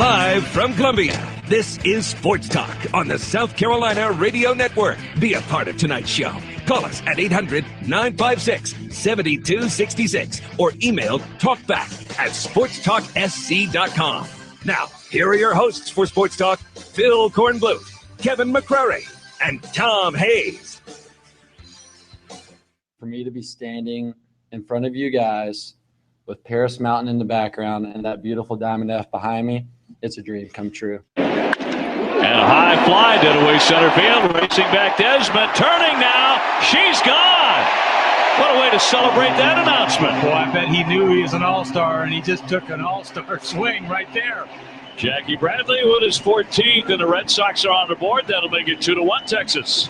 Live from Columbia, this is Sports Talk on the South Carolina Radio Network. Be a part of tonight's show. Call us at 800-956-7266 or email talkback@sportstalksc.com. Now, here are your hosts for Sports Talk, Phil Kornbluth, Kevin McCrary, and Tom Hayes. For me to be standing in front of you guys with Paris Mountain in the background and that beautiful Diamond F behind me, it's a dream come true. And a high fly dead away center field. Racing back Desmond. Turning now. She's gone. What a way to celebrate that announcement. Boy, I bet he knew he was an all-star, and he just took an all-star swing right there. Jackie Bradley with his 14th, and the Red Sox are on the board. That'll make it 2-1 Texas.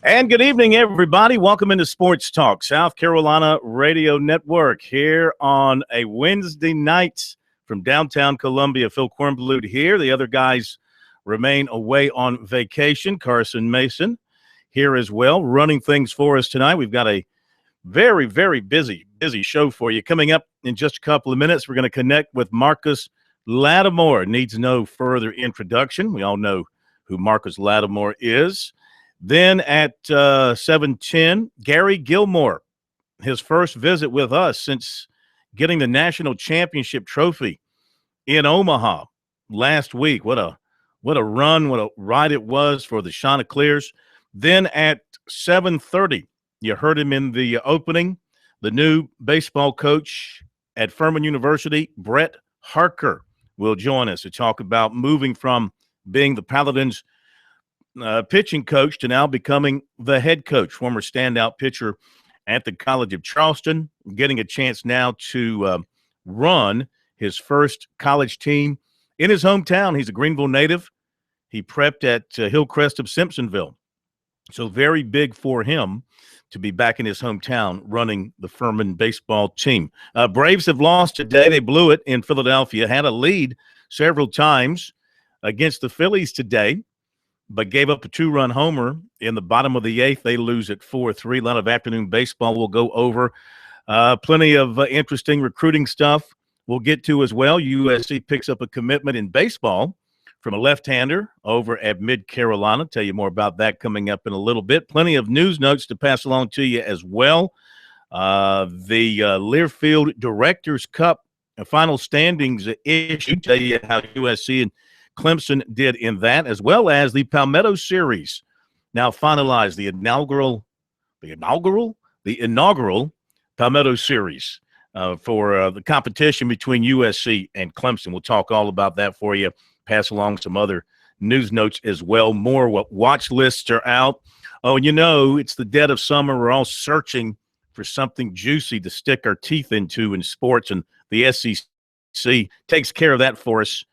And good evening, everybody. Welcome into Sports Talk, South Carolina Radio Network, here on a Wednesday night from downtown Columbia. Phil Kornbluth here. The other guys remain away on vacation. Carson Mason here as well, running things for us tonight. We've got a very, very busy show for you. Coming up in just a couple of minutes, we're going to connect with Marcus Lattimore. Needs no further introduction. We all know who Marcus Lattimore is. Then at 7:10, Gary Gilmore, his first visit with us since getting the national championship trophy in Omaha last week. What a run, what a ride it was for the Chanticleers. Then at 7:30, you heard him in the opening, the new baseball coach at Furman University, Brett Harker, will join us to talk about moving from being the Paladins' pitching coach to now becoming the head coach, former standout pitcher at the College of Charleston, getting a chance now to run his first college team in his hometown. He's a Greenville native. He prepped at Hillcrest of Simpsonville. So very big for him to be back in his hometown running the Furman baseball team. Braves have lost today. They blew it in Philadelphia, had a lead several times against the Phillies today, but gave up a 2-run homer in the bottom of the 8th. They lose at 4-3. A lot of afternoon baseball we'll go over. Plenty of interesting recruiting stuff we'll get to as well. USC picks up a commitment in baseball from a left-hander over at Mid-Carolina. Tell you more about that coming up in a little bit. Plenty of news notes to pass along to you as well. The Learfield Directors Cup final standings issue. Tell you how USC and Clemson did in that, as well as the Palmetto Series now finalized, the inaugural Palmetto Series for the competition between USC and Clemson. We'll talk all about that for you, pass along some other news notes as well. More what watch lists are out. Oh, and it's the dead of summer. We're all searching for something juicy to stick our teeth into in sports, and the SEC takes care of that for us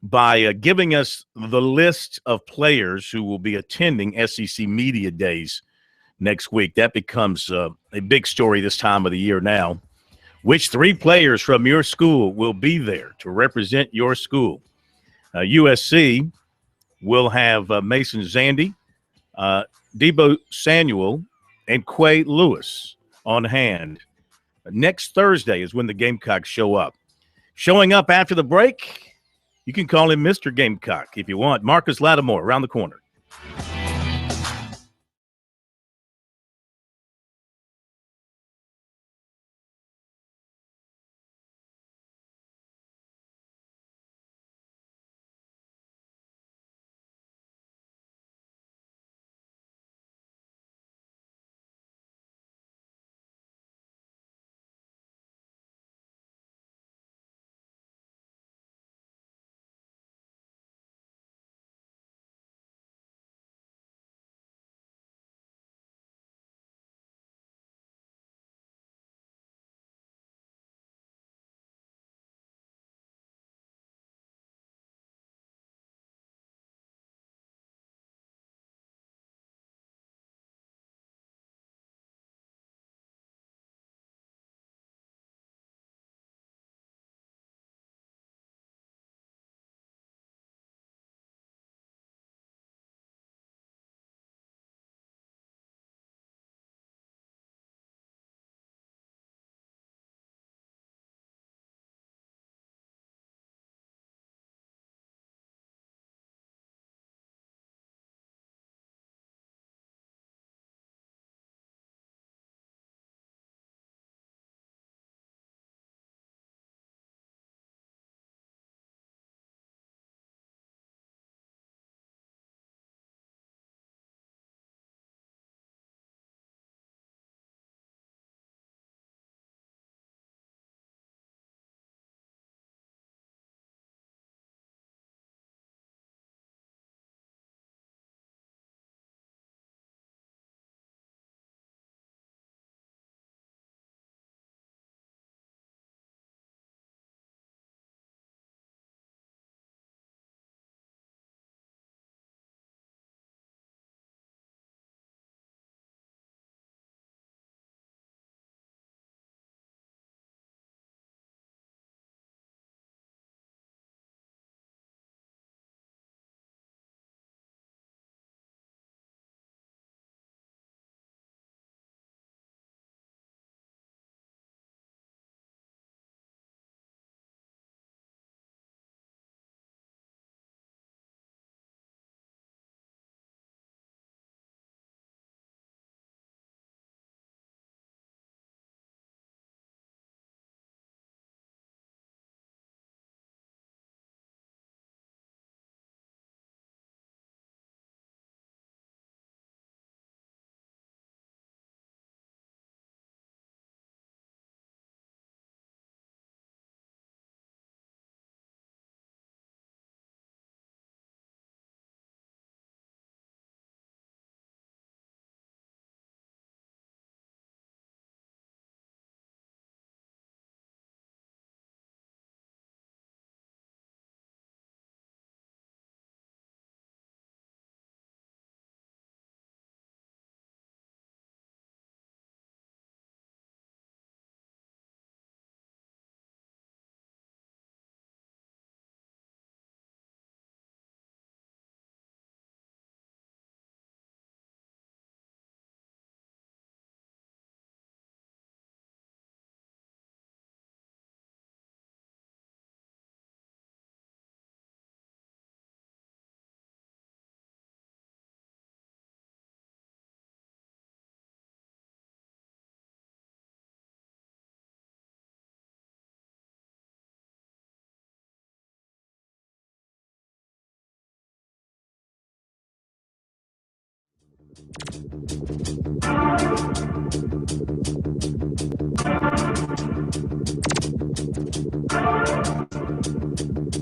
by giving us the list of players who will be attending SEC Media Days next week. That becomes a big story this time of the year now. Which 3 players from your school will be there to represent your school? USC will have Mason Zandy, Debo Samuel, and Quay Lewis on hand. Next Thursday is when the Gamecocks show up. Showing up after the break, you can call him Mr. Gamecock if you want. Marcus Lattimore around the corner.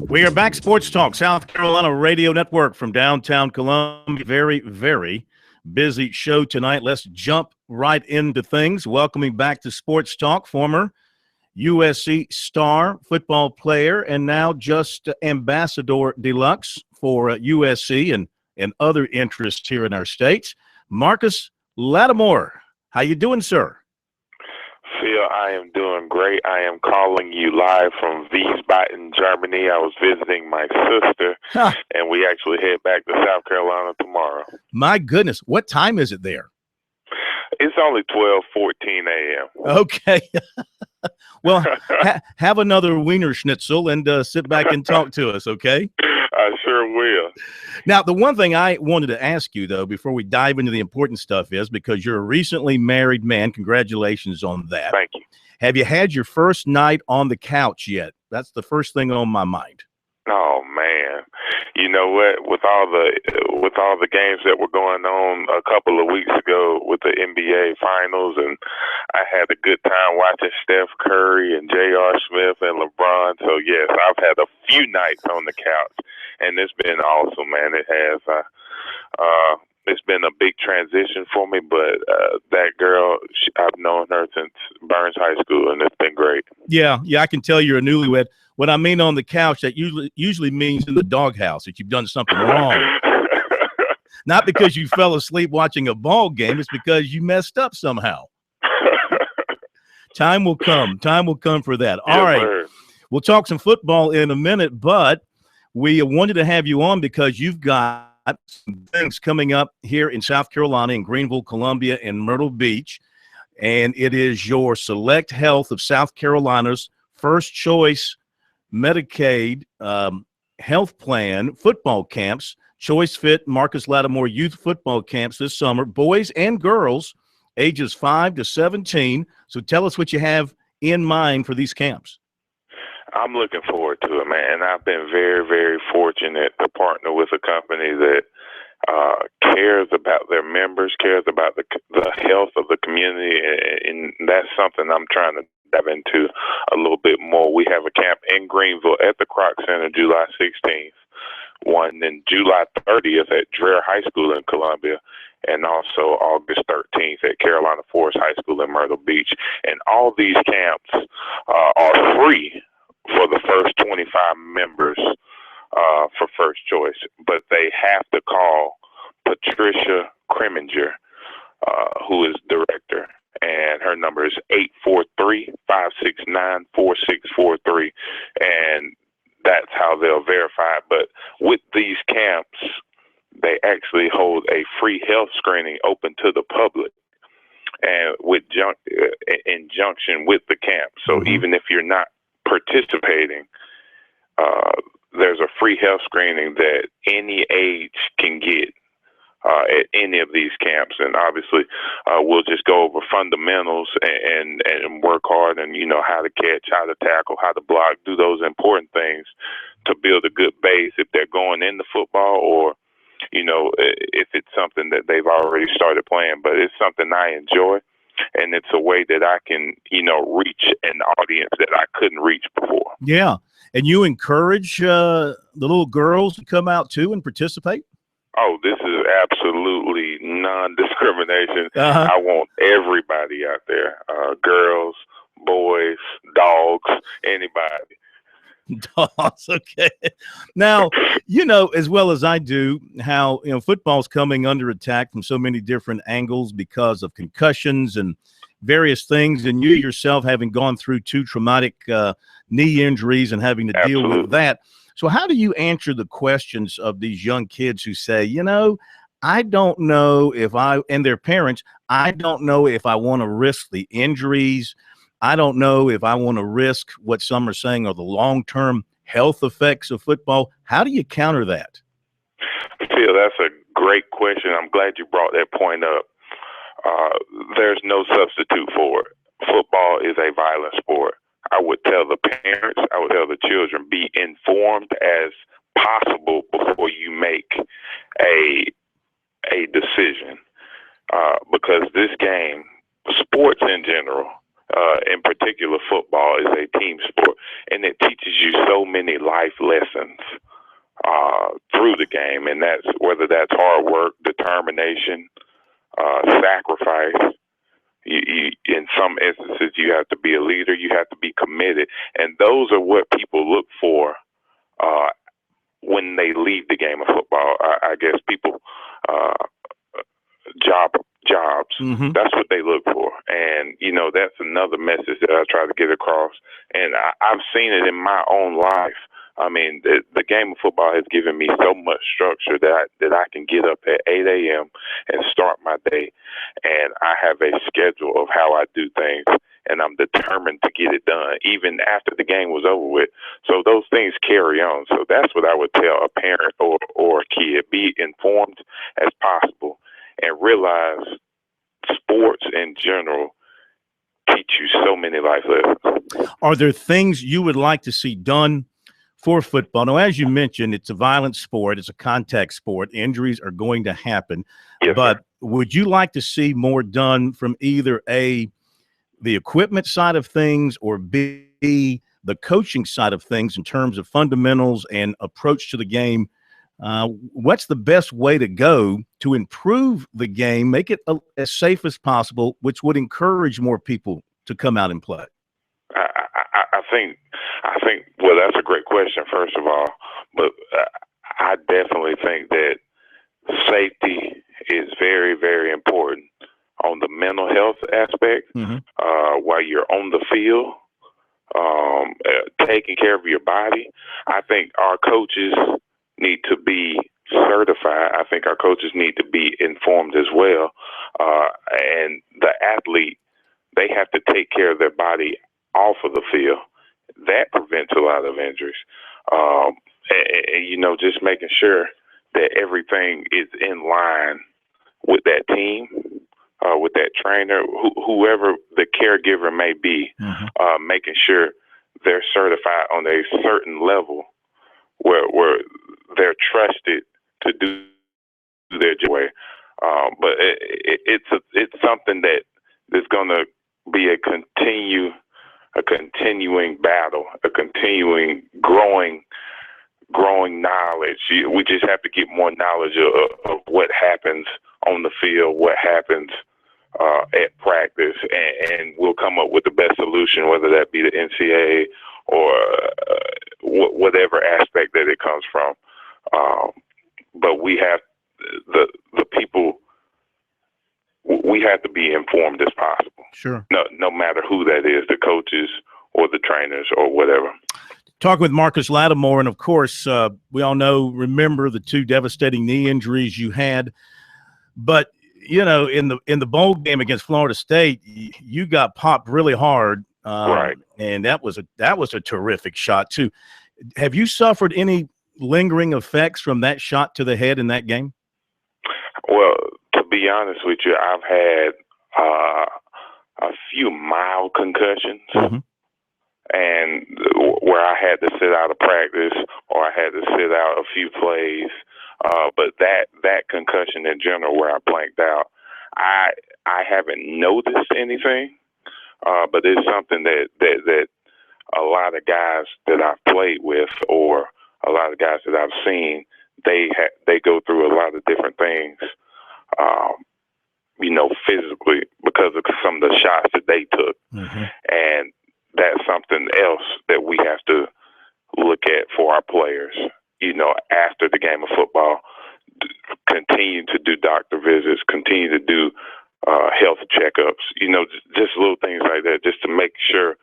We are back. Sports Talk, South Carolina Radio Network from downtown Columbia. Very, very busy show tonight. Let's jump right into things. Welcoming back to Sports Talk, former USC star football player and now just ambassador deluxe for USC and other interests here in our states, Marcus Lattimore. How you doing, sir? Phil, I am doing great. I am calling you live from Wiesbaden, Germany. I was visiting my sister, and we actually head back to South Carolina tomorrow. My goodness. What time is it there? It's only 12:14 a.m. Okay. Well, have another Wiener Schnitzel and sit back and talk to us, okay? I sure will. Now, the one thing I wanted to ask you, though, before we dive into the important stuff is because you're a recently married man. Congratulations on that. Thank you. Have you had your first night on the couch yet? That's the first thing on my mind. Oh, man. You know what? With all the games that were going on a couple of weeks ago with the NBA Finals, and I had a good time watching Steph Curry and J.R. Smith and LeBron. So, yes, I've had a few nights on the couch, and it's been awesome, man. It has. It's been a big transition for me, but that girl, I've known her since Burns High School, and it's been great. Yeah, I can tell you're a newlywed. What I mean on the couch, that usually means in the doghouse that you've done something wrong. Not because you fell asleep watching a ball game. It's because you messed up somehow. Time will come. Time will come for that. All right. Sir. We'll talk some football in a minute, but we wanted to have you on because you've got some things coming up here in South Carolina, in Greenville, Columbia, and Myrtle Beach. And it is your Select Health of South Carolina's first choice Medicaid health plan football camps, Choice Fit Marcus Lattimore youth football camps this summer, boys and girls, ages 5 to 17. So tell us what you have in mind for these camps. I'm looking forward to it, man. And I've been very, very fortunate to partner with a company that cares about their members, cares about the health of the community, and that's something I'm trying to dive into a little bit more. We have a camp in Greenville at the Kroc Center July 16th, one in July 30th at Dreher High School in Columbia, and also August 13th at Carolina Forest High School in Myrtle Beach. And all these camps are free for the first 25 members for first choice, but they have to call Patricia Kreminger, who is director, and her number is 843-569-4643, and that's how they'll verify it. But with these camps, they actually hold a free health screening open to the public, and with in junction with the camp. So even if you're not participating, there's a free health screening that any age can get at any of these camps. And obviously we'll just go over fundamentals and work hard, and how to catch, how to tackle, how to block, do those important things to build a good base if they're going into football, or if it's something that they've already started playing. But it's something I enjoy, and it's a way that I can reach an audience that I couldn't reach before. Yeah. And you encourage the little girls to come out too and participate? Oh, this is absolutely non-discrimination. I want everybody out there, girls, boys, dogs, anybody. Dogs, okay. Now, as well as I do, how football's coming under attack from so many different angles because of concussions and various things, and you yourself having gone through 2 traumatic knee injuries and having to deal with that. So how do you answer the questions of these young kids who say, I don't know if and their parents, I don't know if I want to risk the injuries. I don't know if I want to risk what some are saying are the long-term health effects of football. How do you counter that? Phil, that's a great question. I'm glad you brought that point up. There's no substitute for it. Football is a violent sport. I would tell the parents, I would tell the children, be informed as possible before you make a decision. because this game, sports in general, in particular football, is a team sport, and it teaches you so many life lessons through the game, and that's whether that's hard work, determination, sacrifice. In some instances, you have to be a leader. You have to be committed, and those are what people look for when they leave the game of football. I guess people jobs. Mm-hmm. That's what they look for, and that's another message that I try to get across. And I've seen it in my own life. I mean, the game of football has given me so much structure that I can get up at 8 a.m. and start my day, and I have a schedule of how I do things, and I'm determined to get it done, even after the game was over with. So those things carry on. So that's what I would tell a parent or a kid. Be informed as possible and realize sports in general teach you so many life lessons. Are there things you would like to see done for football? Now, as you mentioned, it's a violent sport. It's a contact sport. Injuries are going to happen. Yes, but sir. Would you like to see more done from either the equipment side of things, or B, the coaching side of things in terms of fundamentals and approach to the game? What's the best way to go to improve the game, make it as safe as possible, which would encourage more people to come out and play? I think. Well, that's a great question, first of all. But I definitely think that safety is very, very important on the mental health aspect. Mm-hmm. While you're on the field, taking care of your body. I think our coaches need to be certified. I think our coaches need to be informed as well. And the athlete, they have to take care of their body off of the field. That prevents a lot of injuries. And just making sure that everything is in line with that team, with that trainer, whoever the caregiver may be, mm-hmm. Making sure they're certified on a certain level where they're trusted to do their job. But it's something that is going to be a continuing battle, a continuing growing knowledge. We just have to get more knowledge of what happens on the field, what happens at practice, and we'll come up with the best solution, whether that be the NCAA or whatever aspect that it comes from. But we have the people. We have to be informed as possible. Sure. No matter who that is, the coaches or the trainers or whatever. Talking with Marcus Lattimore, and of course, we all remember the two devastating knee injuries you had. But in the bowl game against Florida State, you got popped really hard, right? And that was a terrific shot too. Have you suffered any lingering effects from that shot to the head in that game? Well, to be honest with you, I've had a few mild concussions, mm-hmm. and where I had to sit out of practice or I had to sit out a few plays. But that concussion in general, where I blanked out, I haven't noticed anything. But it's something that a lot of guys that I've played with, or a lot of guys that I've seen, they go through a lot of different things, physically, because of some of the shots that they took. Mm-hmm. And that's something else that we have to look at for our players. After the game of football, continue to do doctor visits, continue to do health checkups, just little things like that, just to make sure,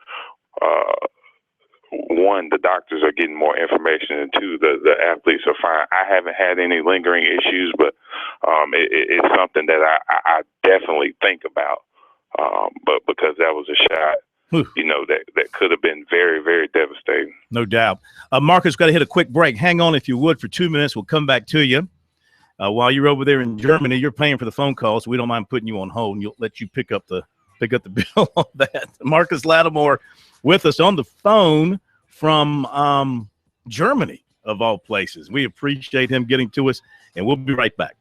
one, the doctors are getting more information, and two, the athletes are fine. I haven't had any lingering issues, but it's something that I definitely think about. But because that was a shot, that could have been very, very devastating. No doubt. Marcus, got to hit a quick break. Hang on, if you would, for 2 minutes. We'll come back to you. While you're over there in Germany, you're paying for the phone call, so we don't mind putting you on hold, and you'll let you pick up the bill on that. Marcus Lattimore with us on the phone from Germany, of all places. We appreciate him getting to us, and we'll be right back.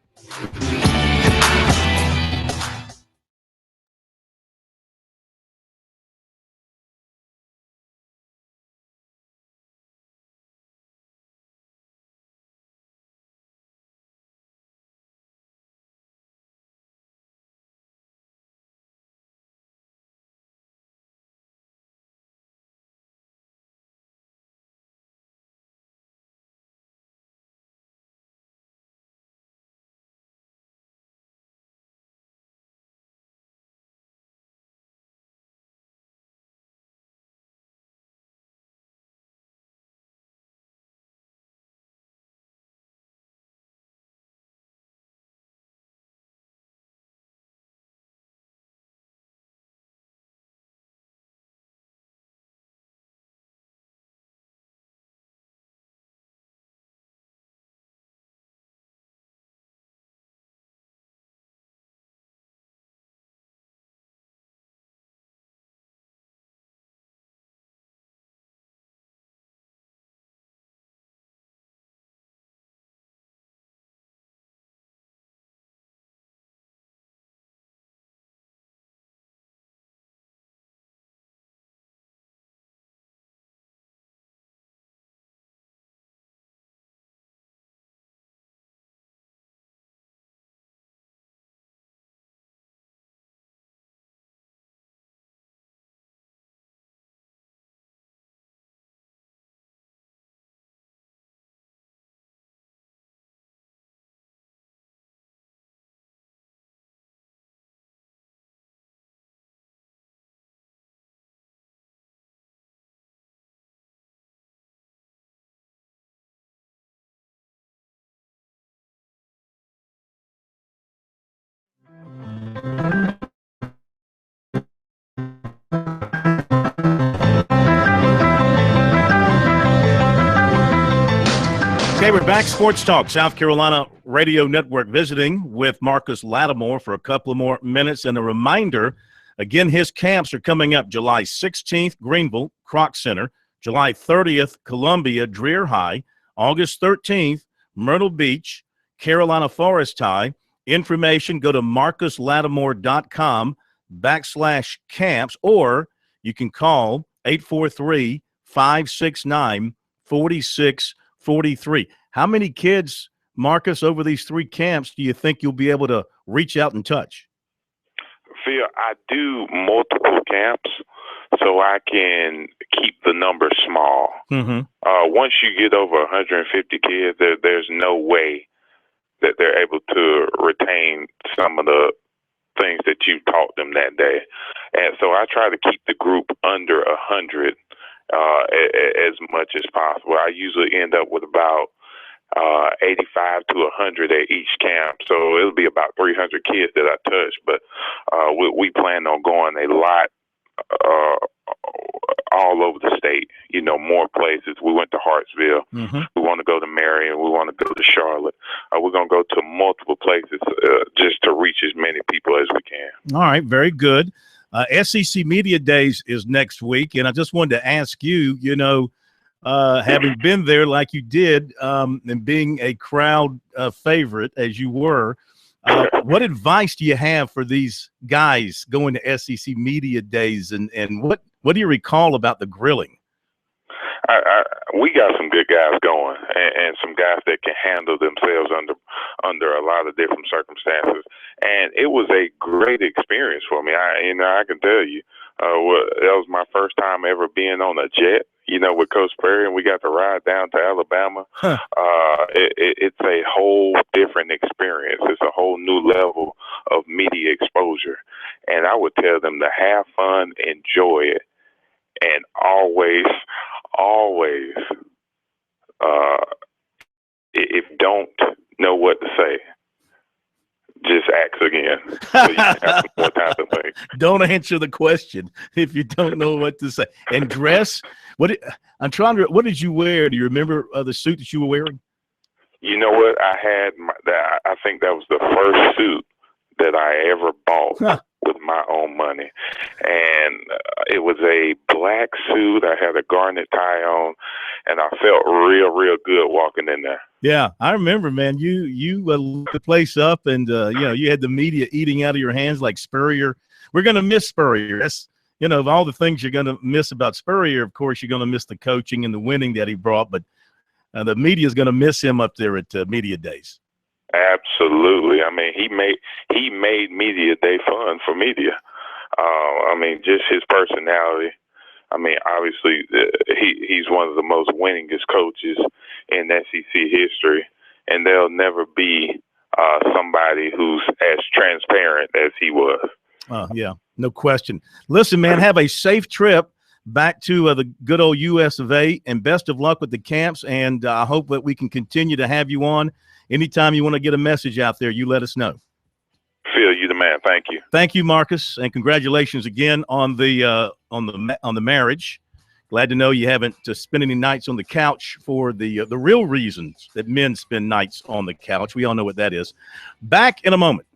Okay, we're back. Sports Talk, South Carolina Radio Network, visiting with Marcus Lattimore for a couple of more minutes. And a reminder, again, his camps are coming up July 16th, Greenville, Kroc Center, July 30th, Columbia, Dreher High, August 13th, Myrtle Beach, Carolina Forest High. Information, go to marcuslattimore.com/camps, or you can call 843-569-4643. How many kids, Marcus, over these 3 camps do you think you'll be able to reach out and touch? Phil, I do multiple camps so I can keep the numbers small. Mm-hmm. Once you get over 150 kids, there's no way that they're able to retain some of the things that you taught them that day. And so I try to keep the group under 100 as much as possible. I usually end up with about 85 to 100 at each camp. So it'll be about 300 kids that I touch, but we plan on going a lot all over the state, more places. We went to Hartsville. Mm-hmm. We want to go to Marion. We want to go to Charlotte. We're going to go to multiple places just to reach as many people as we can. All right, very good. SEC Media Days is next week, and I just wanted to ask you, having been there like you did and being a crowd favorite as you were, what advice do you have for these guys going to SEC Media Days, and what do you recall about the grilling? We got some good guys going, and some guys that can handle themselves under a lot of different circumstances. And it was a great experience for me. I can tell you, that was my first time ever being on a jet, with Coach Perry, and we got to ride down to Alabama. Huh. It's a whole different experience. It's a whole new level of media exposure. And I would tell them to have fun, enjoy it, and always, if don't know what to say, just ask again. So you can have some more time to think. Don't answer the question if you don't know what to say. And dress. What did you wear? Do you remember the suit that you were wearing? You know what? I think that was the first suit that I ever bought with my own money. And it was a black suit. I had a garnet tie on, and I felt real, real good walking in there. Yeah, I remember, man. You lit the place up, and you had the media eating out of your hands like Spurrier. We're going to miss Spurrier. That's of all the things you're going to miss about Spurrier, of course, you're going to miss the coaching and the winning that he brought. But the media is going to miss him up there at Media Days. Absolutely. I mean, he made Media Day fun for media. Just his personality. Obviously, he's one of the most winningest coaches in SEC history, and there'll never be somebody who's as transparent as he was. Yeah, no question. Listen, man, have a safe trip back to the good old US of A, and best of luck with the camps, and I hope that we can continue to have you on. Anytime you want to get a message out there, you let us know. Phil, you the man. Thank you. Thank you, Marcus, and congratulations again on the marriage. Glad to know you haven't spent any nights on the couch for the real reasons that men spend nights on the couch. We all know what that is. Back in a moment.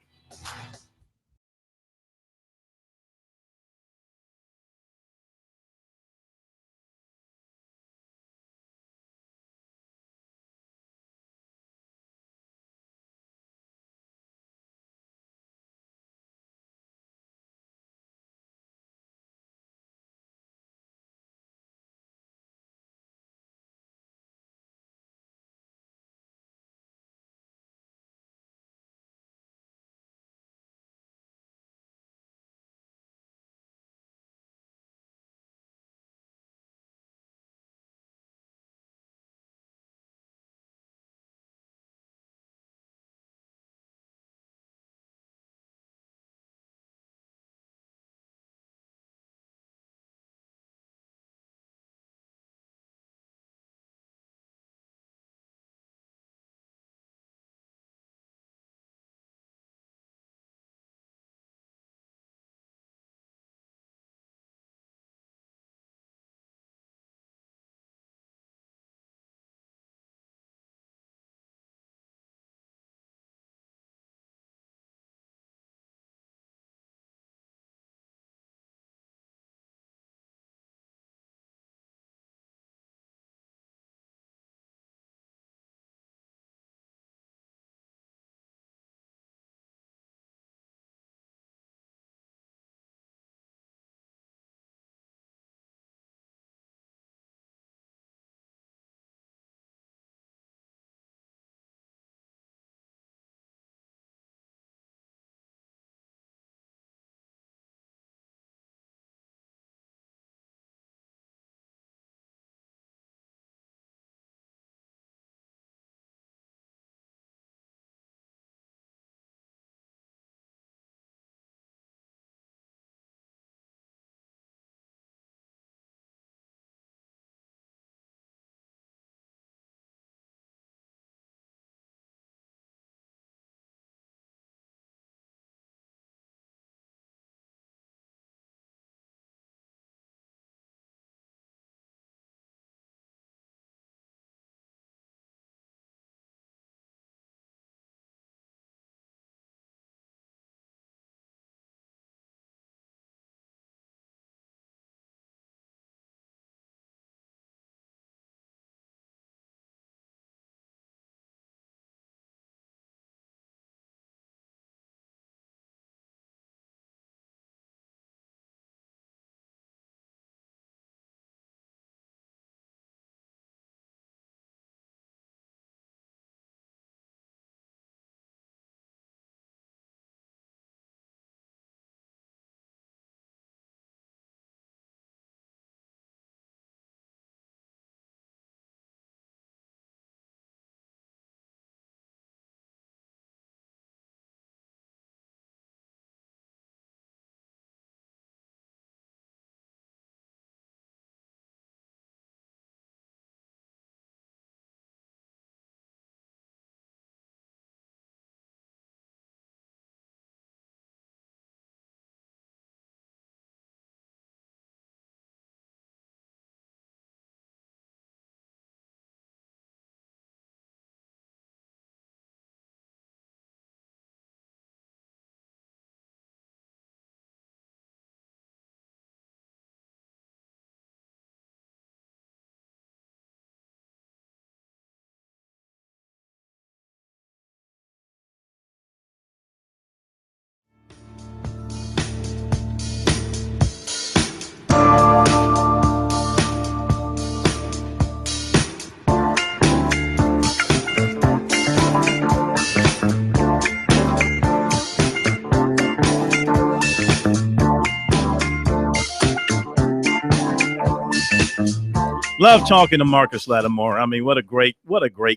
Love talking to Marcus Lattimore. I mean, what a great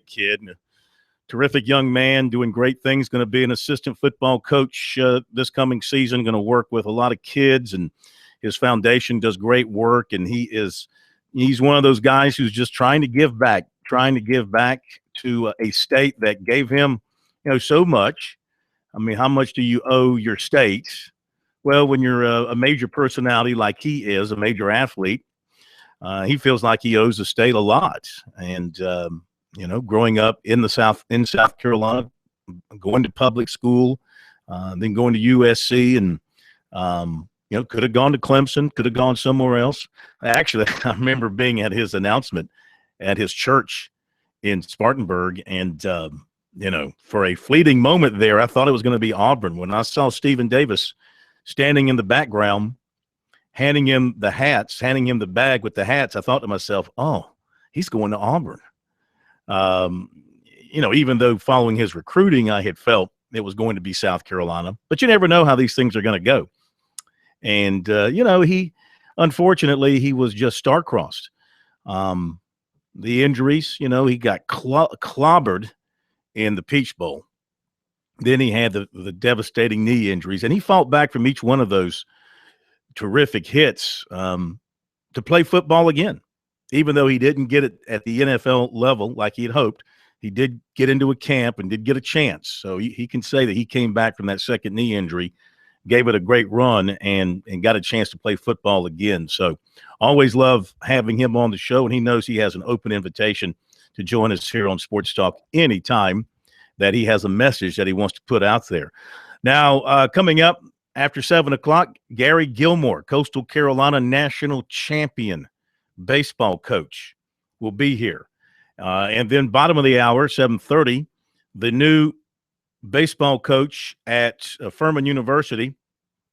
kid. And a terrific young man doing great things. Going to be an assistant football coach this coming season. Going to work with a lot of kids, and his foundation does great work. And he's one of those guys who's just trying to give back to a state that gave him, so much. I mean, how much do you owe your state? Well, when you're a major personality like he is, a major athlete, he feels like he owes the state a lot. And, growing up in South Carolina, going to public school, then going to USC, and, could have gone to Clemson, could have gone somewhere else. Actually, I remember being at his announcement at his church in Spartanburg, and, for a fleeting moment there, I thought it was going to be Auburn. When I saw Stephen Davis standing in the background, handing him the bag with the hats, I thought to myself, oh, he's going to Auburn. Even though following his recruiting, I had felt it was going to be South Carolina, but you never know how these things are going to go. And, unfortunately, he was just star-crossed. The injuries, he got clobbered in the Peach Bowl. Then he had the devastating knee injuries, and he fought back from each one of those terrific hits to play football again. Even though he didn't get it at the NFL level like he had hoped, he did get into a camp and did get a chance. So he can say that he came back from that second knee injury, gave it a great run, and got a chance to play football again. So always love having him on the show, and he knows he has an open invitation to join us here on Sports Talk anytime that he has a message that he wants to put out there. Now, coming up after 7 o'clock, Gary Gilmore, Coastal Carolina national champion baseball coach, will be here. And then bottom of the hour, 7:30, the new baseball coach at Furman University,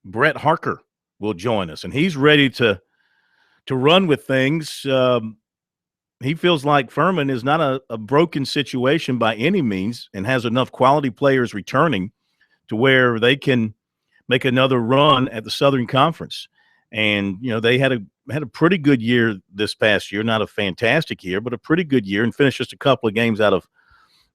Brett Harker, will join us. And he's ready to run with things. He feels like Furman is not a broken situation by any means, and has enough quality players returning to where they can make another run at the Southern Conference. And, they had a pretty good year this past year, not a fantastic year, but a pretty good year, and finished just a couple of games out of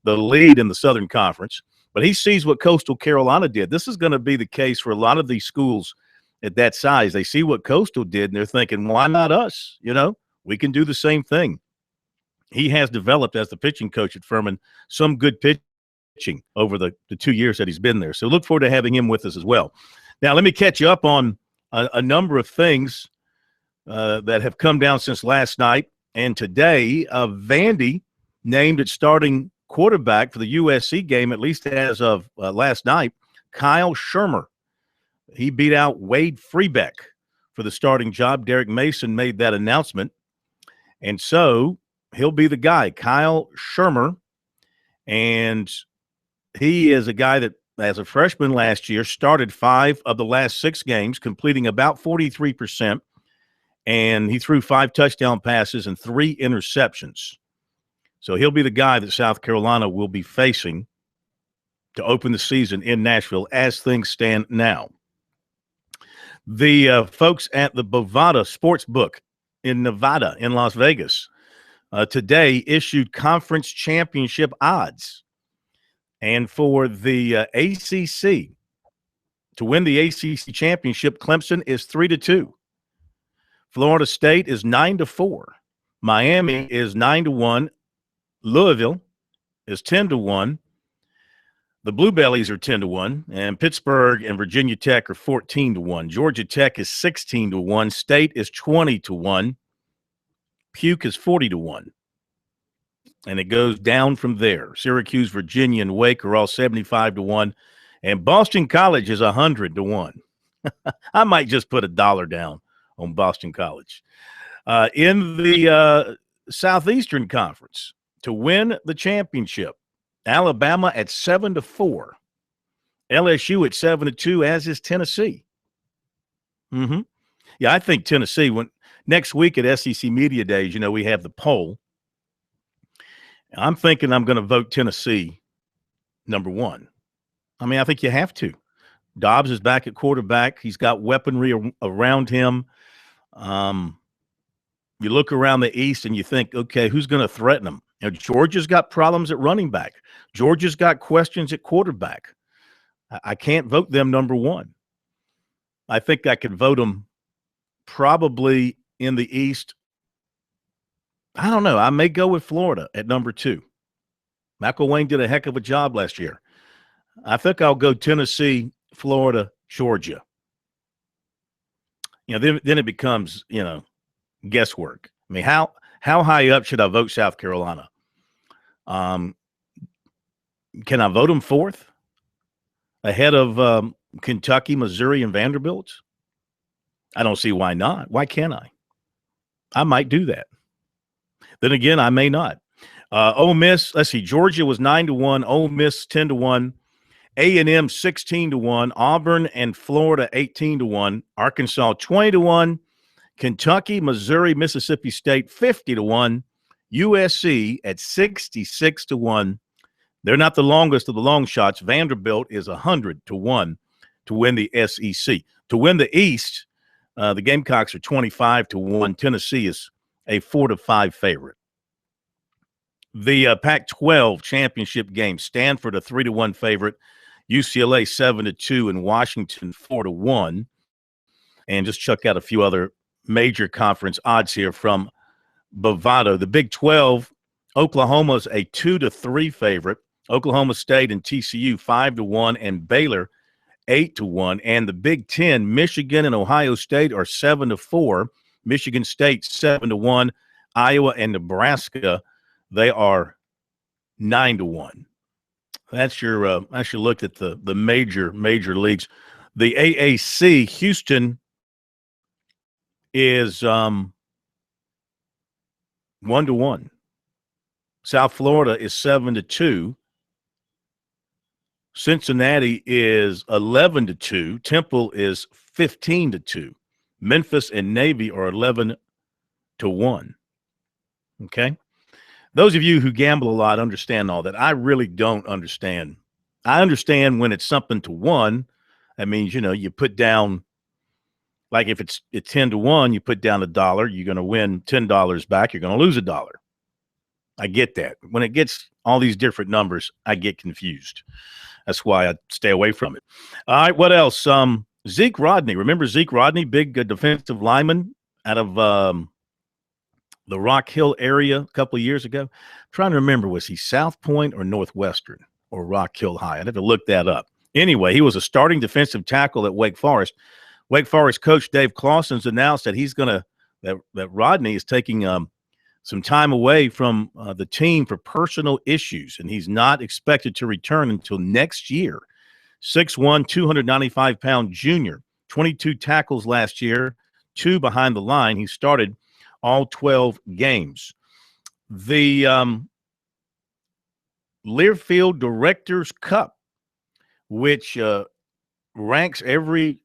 the lead in the Southern Conference. But he sees what Coastal Carolina did. This is going to be the case for a lot of these schools at that size. They see what Coastal did, and they're thinking, why not us? We can do the same thing. He has developed, as the pitching coach at Furman, some good pitching over the 2 years that he's been there. So look forward to having him with us as well. Now, let me catch you up on a number of things that have come down since last night and today. Vandy named its starting quarterback for the USC game, at least as of last night, Kyle Shermer. He beat out Wade Freebeck for the starting job. Derek Mason made that announcement. And so he'll be the guy, Kyle Shermer. And he is a guy that, as a freshman last year, started 5 of the last 6 games, completing about 43%. And he threw 5 touchdown passes and 3 interceptions. So he'll be the guy that South Carolina will be facing to open the season in Nashville as things stand now. The folks at the Bovada Sportsbook in Nevada, in Las Vegas, today issued conference championship odds. And for the ACC, to win the ACC championship, Clemson is 3-2. Florida State is 9-4. Miami is 9-1. Louisville is 10-1. The Blue Bellies are 10-1, and Pittsburgh and Virginia Tech are 14-1. Georgia Tech is 16-1. State is 20-1. Puke is 40-1. And it goes down from there. Syracuse, Virginia, and Wake are all 75-1, and Boston College is 100-1. I might just put $1 down on Boston College. In the Southeastern Conference, to win the championship, Alabama at 7-4, LSU at 7-2, as is Tennessee. Yeah, I think Tennessee. When next week at SEC Media Days, we have the poll. I'm thinking I'm going to vote Tennessee number 1. I mean, I think you have to. Dobbs is back at quarterback. He's got weaponry around him. You look around the East and you think, okay, who's going to threaten them? Georgia's got problems at running back. Georgia's got questions at quarterback. I can't vote them number one. I think I could vote them probably in the East. I don't know. I may go with Florida at number two. McElwain did a heck of a job last year. I think I'll go Tennessee, Florida, Georgia. Then it becomes, guesswork. I mean, how high up should I vote South Carolina? Can I vote them fourth ahead of Kentucky, Missouri, and Vanderbilt? I don't see why not. Why can't I? I might do that. Then again, I may not. Ole Miss, let's see, Georgia was 9-1, Ole Miss 10-1, A&M 16-1, Auburn and Florida 18-1, Arkansas 20-1, Kentucky, Missouri, Mississippi State 50-1, USC at 66-1. They're not the longest of the long shots. Vanderbilt is 100-1 to win the SEC. To win the East, the Gamecocks are 25-1. Tennessee is a 4-5 favorite. The Pac-12 championship game, Stanford a 3-1 favorite, UCLA 7-2, and Washington 4-1. And just check out a few other major conference odds here from Bovado. The Big 12, Oklahoma's a 2-3 favorite. Oklahoma State and TCU 5-1, and Baylor 8-1. And the Big 10, Michigan and Ohio State are 7-4. Michigan State 7-1. Iowa and Nebraska, they are 9-1. That's your look at the major leagues. The AAC, Houston is 1-1. South Florida is 7-2. Cincinnati is 11-2. Temple is 15-2. Memphis and Navy are 11-1. Okay? Those of you who gamble a lot understand all that. I really don't understand. I understand when it's something to one. That means, you put down, like if it's 10-1, you put down $1, you're going to win $10 back. You're going to lose $1. I get that. When it gets all these different numbers, I get confused. That's why I stay away from it. All right, what else? Zeke Rodney. Remember Zeke Rodney, big defensive lineman out of the Rock Hill area a couple of years ago? I'm trying to remember, was he South Point or Northwestern or Rock Hill High? I'd have to look that up. Anyway, he was a starting defensive tackle at Wake Forest. Wake Forest coach Dave Clawson's announced that he's going to that Rodney is taking some time away from the team for personal issues, and he's not expected to return until next year. 6'1", 295-pound junior, 22 tackles last year, 2 behind the line. He started all 12 games. The Learfield Directors Cup, which ranks every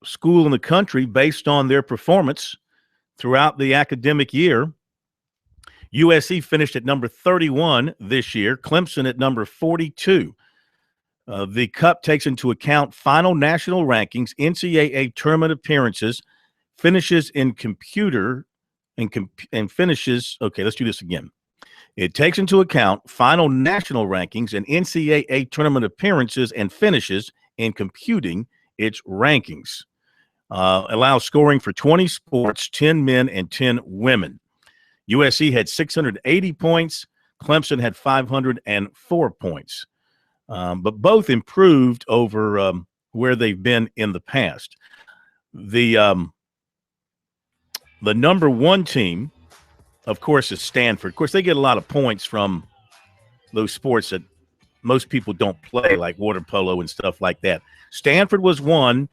school in the country based on their performance throughout the academic year. USC finished at number 31 this year, Clemson at number 42. The Cup takes into account final national rankings, NCAA tournament appearances, finishes in computer, and finishes. Okay, let's do this again. It takes into account final national rankings and NCAA tournament appearances and finishes in computing its rankings. Allows scoring for 20 sports, 10 men and 10 women. USC had 680 points. Clemson had 504 points. But both improved over where they've been in the past. The number one team, of course, is Stanford. Of course, they get a lot of points from those sports that most people don't play, like water polo and stuff like that. Stanford was 1,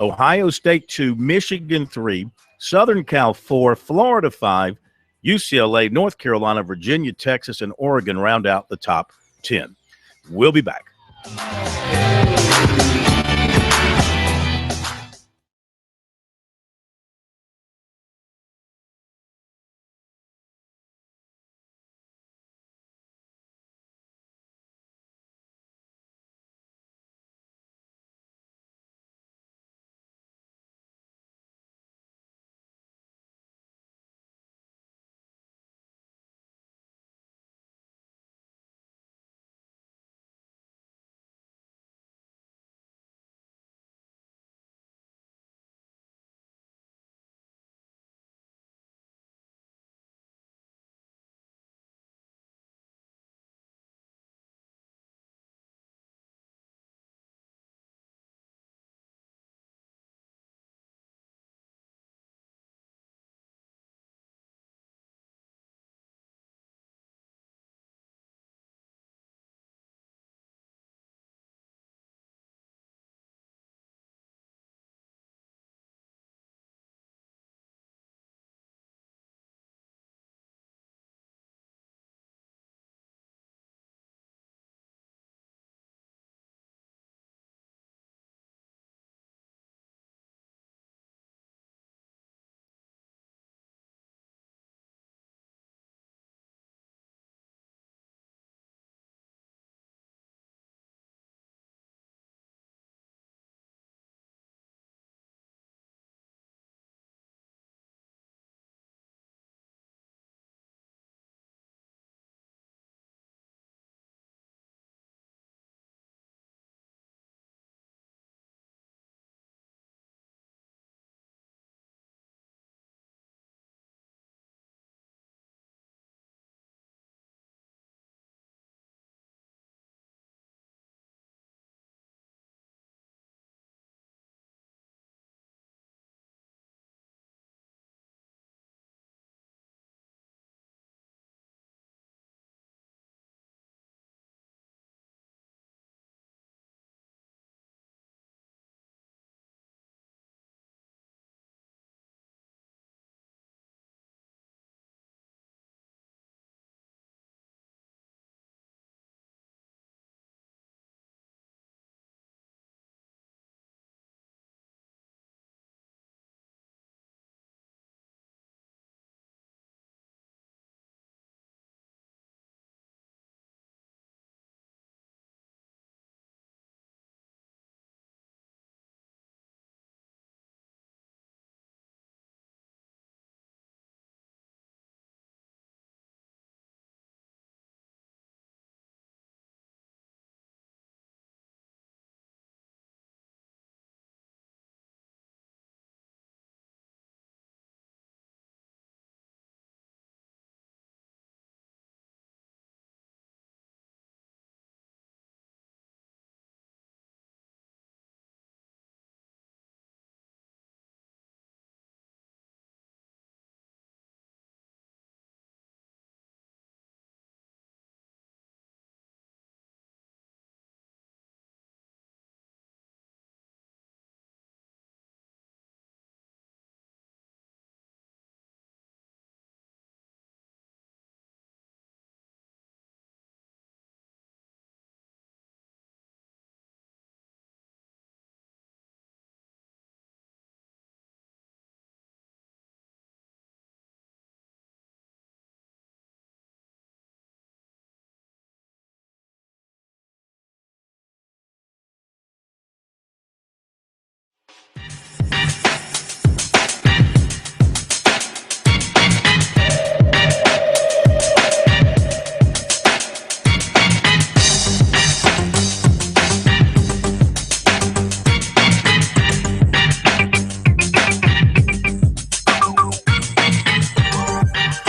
Ohio State 2, Michigan 3, Southern Cal 4, Florida 5, UCLA, North Carolina, Virginia, Texas, and Oregon round out the top 10. We'll be back.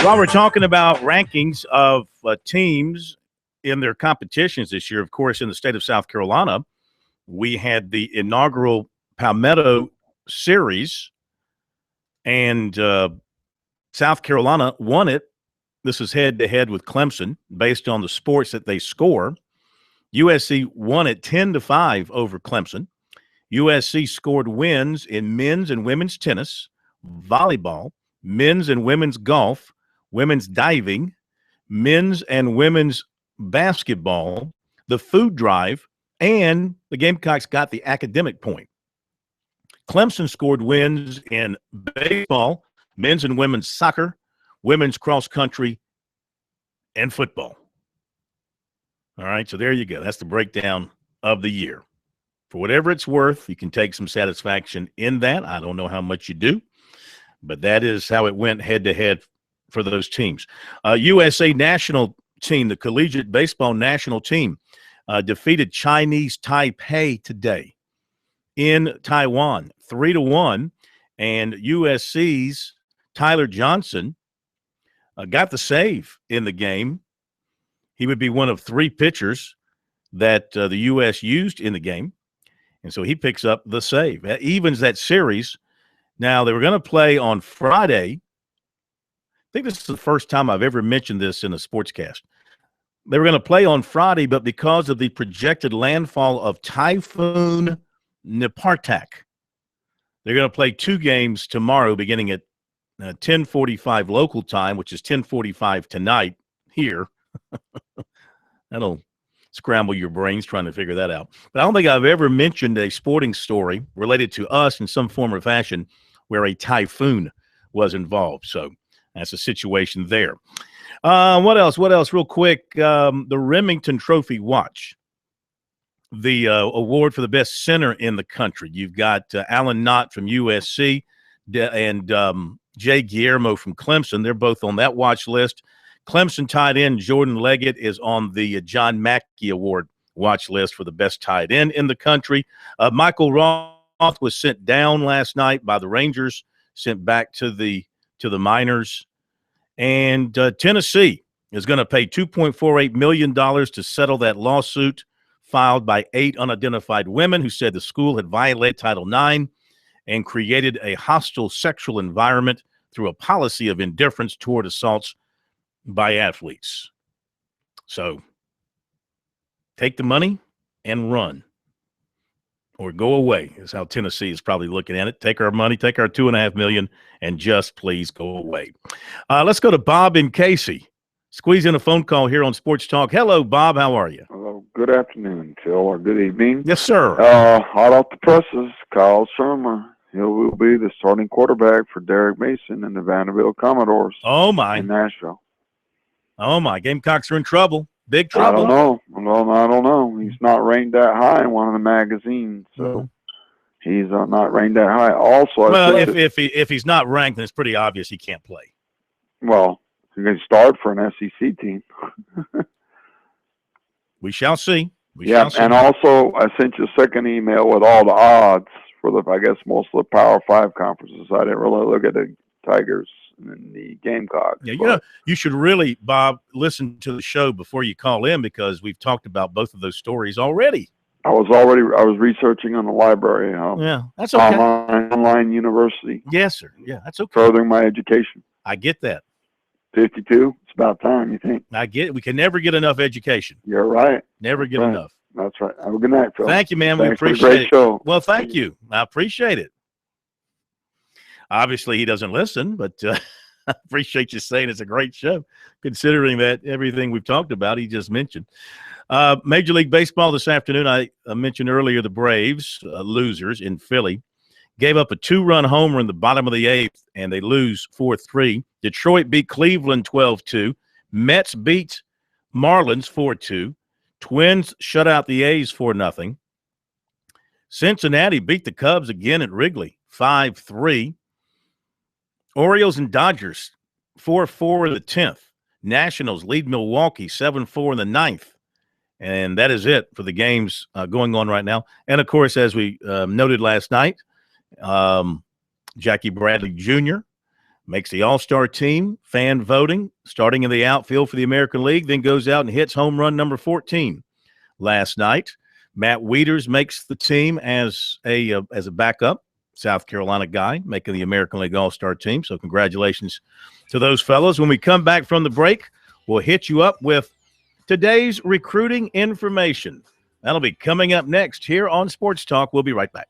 While we're talking about rankings of teams in their competitions this year, of course, in the state of South Carolina, we had the inaugural Palmetto Series, and South Carolina won it. This is head-to-head with Clemson based on the sports that they score. USC won it 10-5 over Clemson. USC scored wins in men's and women's tennis, volleyball, men's and women's golf, women's diving, men's and women's basketball, the food drive, and the Gamecocks got the academic point. Clemson scored wins in baseball, men's and women's soccer, women's cross country, and football. All right, so there you go. That's the breakdown of the year. For whatever it's worth, you can take some satisfaction in that. I don't know how much you do, but that is how it went head-to-head for those teams. USA national team, the collegiate baseball national team, defeated Chinese Taipei today in Taiwan, 3-1, and USC's Tyler Johnson got the save in the game. He would be one of 3 pitchers that the U.S. used in the game, and so he picks up the save. That evens that series. Now, they were going to play on Friday. I think this is the first time I've ever mentioned this in a sportscast. They were going to play on Friday, but because of the projected landfall of Typhoon Nepartak, they're going to play 2 games tomorrow beginning at 10:45 local time, which is 10:45 tonight here. That'll scramble your brains trying to figure that out. But I don't think I've ever mentioned a sporting story related to us in some form or fashion where a typhoon was involved. So that's a situation there. What else? Real quick, the Remington Trophy Watch, the award for the best center in the country. You've got Alan Knott from USC and Jay Guillermo from Clemson. They're both on that watch list. Clemson tight end Jordan Leggett is on the John Mackey Award watch list for the best tight end in the country. Michael Roth was sent down last night by the Rangers, sent back to the minors. And Tennessee is going to pay $2.48 million to settle that lawsuit filed by 8 unidentified women who said the school had violated Title IX and created a hostile sexual environment through a policy of indifference toward assaults by athletes. So take the money and run, or go away is how Tennessee is probably looking at it. Take our money, take our $2.5 million, and just please go away. Let's go to Bob in Casey. Squeeze in a phone call here on Sports Talk. Hello, Bob. How are you? Hello. Good afternoon, Phil, or good evening. Yes, sir. Hot off the presses, Kyle Shermer. He will be the starting quarterback for Derek Mason and the Vanderbilt Commodores. Oh, my. In Nashville. Oh, my. Gamecocks are in trouble. Big trouble. I don't know. He's not ranked that high in one of the magazines, so he's not ranked that high. Also, well, if he's not ranked, then it's pretty obvious he can't play. Well, he's going to start for an SEC team. We shall see. And also, I sent you a second email with all the odds for most of the Power 5 conferences. I didn't really look at the Tigers and the Gamecocks. Yeah, you should really, Bob, listen to the show before you call in, because we've talked about both of those stories already. I was researching on the library. Yeah, that's okay. Online university. Yes, sir. Yeah, that's okay. Furthering my education. I get that. 52. It's about time, you think? I get it. We can never get enough education. You're right. Never get enough. That's right. Have a good night, Phil. Thank you, man. Thanks we appreciate for the great show. Well, thank you. I appreciate it. Obviously, he doesn't listen, but I appreciate you saying it's a great show, considering that everything we've talked about, he just mentioned. Major League Baseball this afternoon, I mentioned earlier the Braves, losers in Philly, gave up a 2-run homer in the bottom of the 8th, and they lose 4-3. Detroit beat Cleveland 12-2. Mets beat Marlins 4-2. Twins shut out the A's 4-0. Cincinnati beat the Cubs again at Wrigley 5-3. Orioles and Dodgers 4-4 in the 10th. Nationals lead Milwaukee 7-4 in the 9th. And that is it for the games going on right now. And, of course, as we noted last night, Jackie Bradley Jr. makes the All-Star team, fan voting, starting in the outfield for the American League, then goes out and hits home run number 14 last night. Matt Wieters makes the team as a backup, South Carolina guy, making the American League All-Star team. So congratulations to those fellows. When we come back from the break, we'll hit you up with today's recruiting information. That'll be coming up next here on Sports Talk. We'll be right back.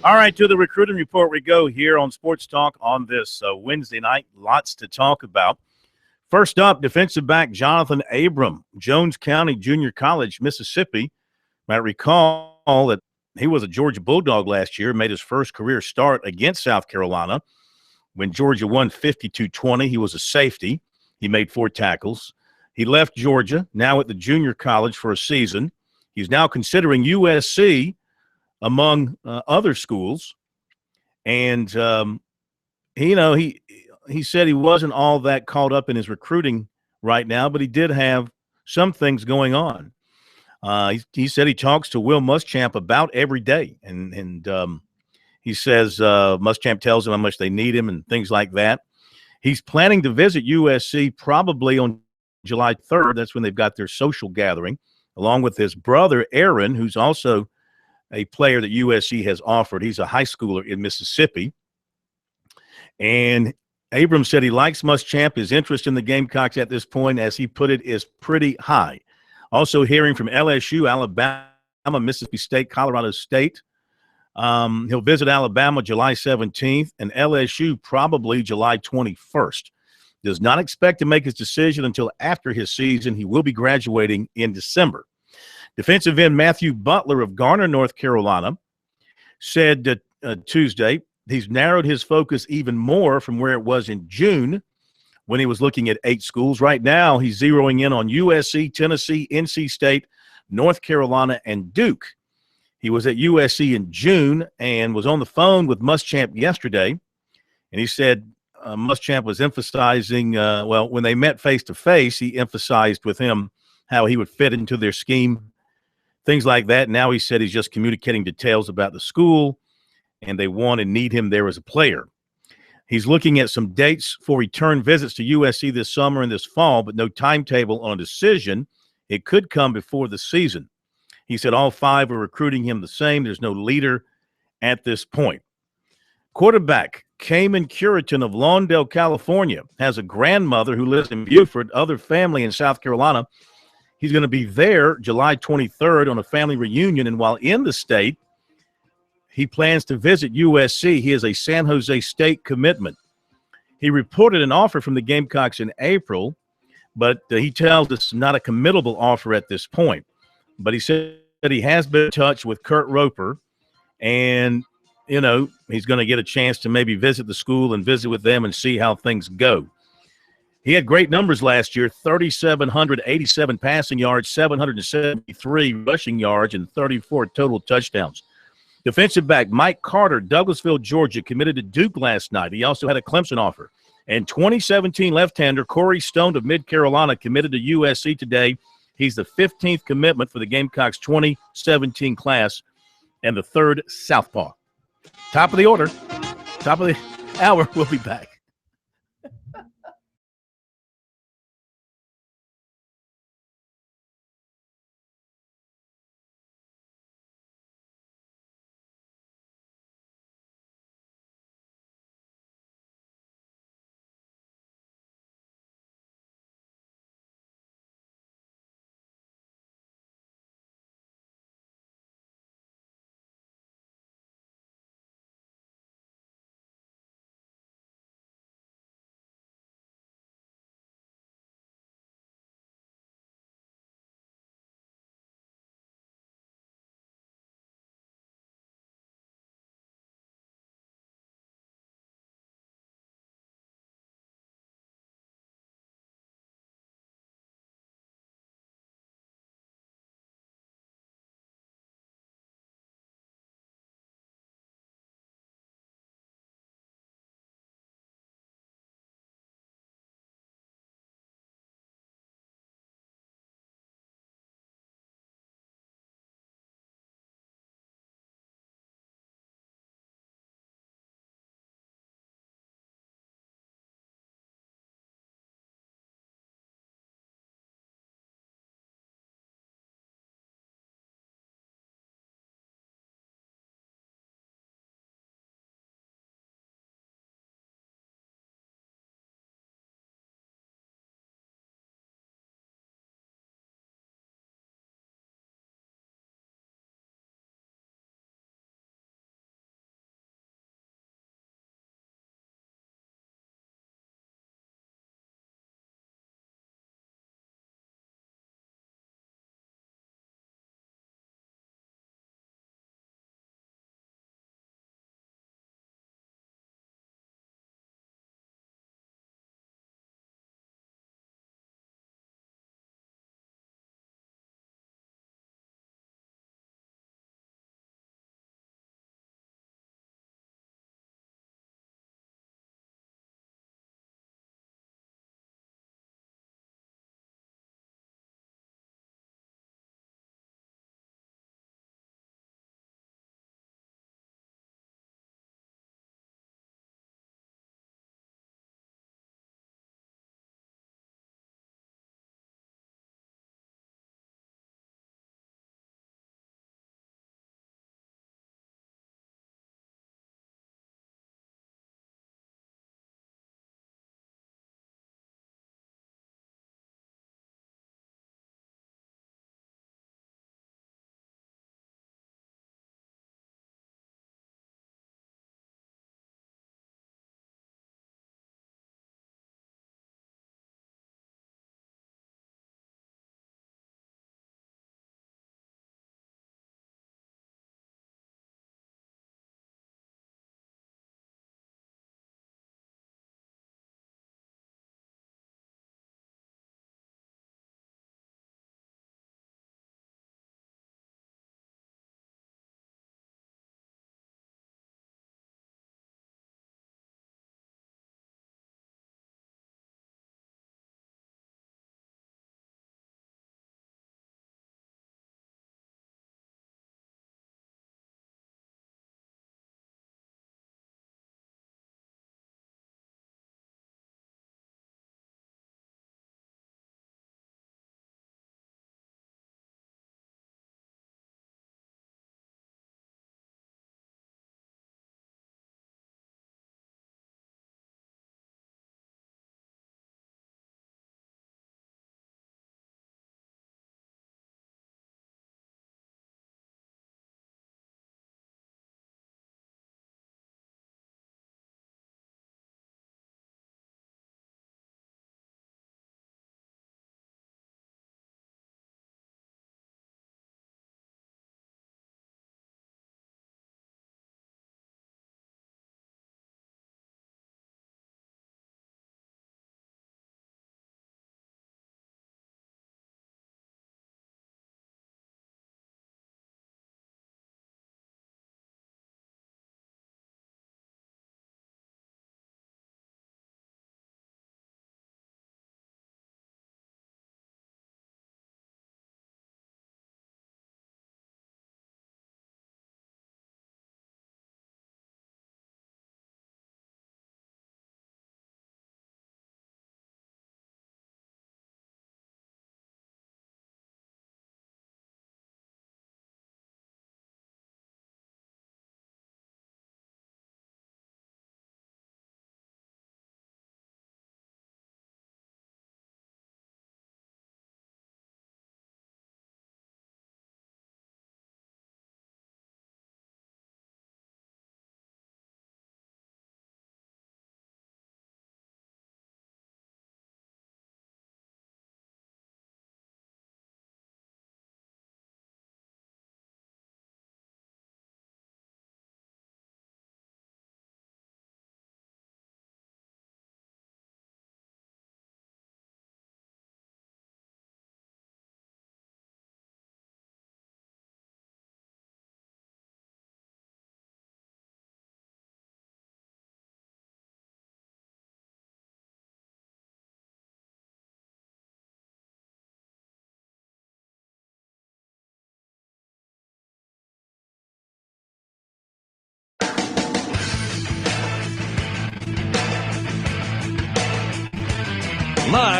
All right, to the recruiting report we go here on Sports Talk on this Wednesday night. Lots to talk about. First up, defensive back Jonathan Abram, Jones County Junior College, Mississippi. You might recall that he was a Georgia Bulldog last year, made his first career start against South Carolina. When Georgia won 52-20, he was a safety. He made 4 tackles. He left Georgia, now at the junior college for a season. He's now considering USC among other schools. And, he said he wasn't all that caught up in his recruiting right now, but he did have some things going on. He said he talks to Will Muschamp about every day. And he says Muschamp tells him how much they need him and things like that. He's planning to visit USC probably on July 3rd. That's when they've got their social gathering, along with his brother, Aaron, who's also a player that USC has offered. He's a high schooler in Mississippi. And Abrams said he likes Muschamp. His interest in the Gamecocks at this point, as he put it, is pretty high. Also hearing from LSU, Alabama, Mississippi State, Colorado State. He'll visit Alabama July 17th and LSU probably July 21st. Does not expect to make his decision until after his season. He will be graduating in December. Defensive end Matthew Butler of Garner, North Carolina, said Tuesday he's narrowed his focus even more from where it was in June when he was looking at 8 schools. Right now, he's zeroing in on USC, Tennessee, NC State, North Carolina, and Duke. He was at USC in June and was on the phone with Muschamp yesterday. And he said Muschamp was emphasizing, when they met face-to-face, he emphasized with him how he would fit into their scheme, things like that. Now he said he's just communicating details about the school, and they want and need him there as a player. He's looking at some dates for return visits to USC this summer and this fall, but no timetable on a decision. It could come before the season. He said all 5 are recruiting him the same. There's no leader at this point. Quarterback Kamen Curitan of Lawndale, California, has a grandmother who lives in Beaufort, other family in South Carolina. He's going to be there July 23rd on a family reunion, and while in the state, he plans to visit USC. He has a San Jose State commitment. He reported an offer from the Gamecocks in April, but he tells us not a committable offer at this point. But he said that he has been in touch with Kurt Roper, and, he's going to get a chance to maybe visit the school and visit with them and see how things go. He had great numbers last year, 3,787 passing yards, 773 rushing yards, and 34 total touchdowns. Defensive back Mike Carter, Douglasville, Georgia, committed to Duke last night. He also had a Clemson offer. And 2017 left-hander Corey Stone of Mid-Carolina committed to USC today. He's the 15th commitment for the Gamecocks 2017 class and the 3rd southpaw. Top of the order, top of the hour. We'll be back.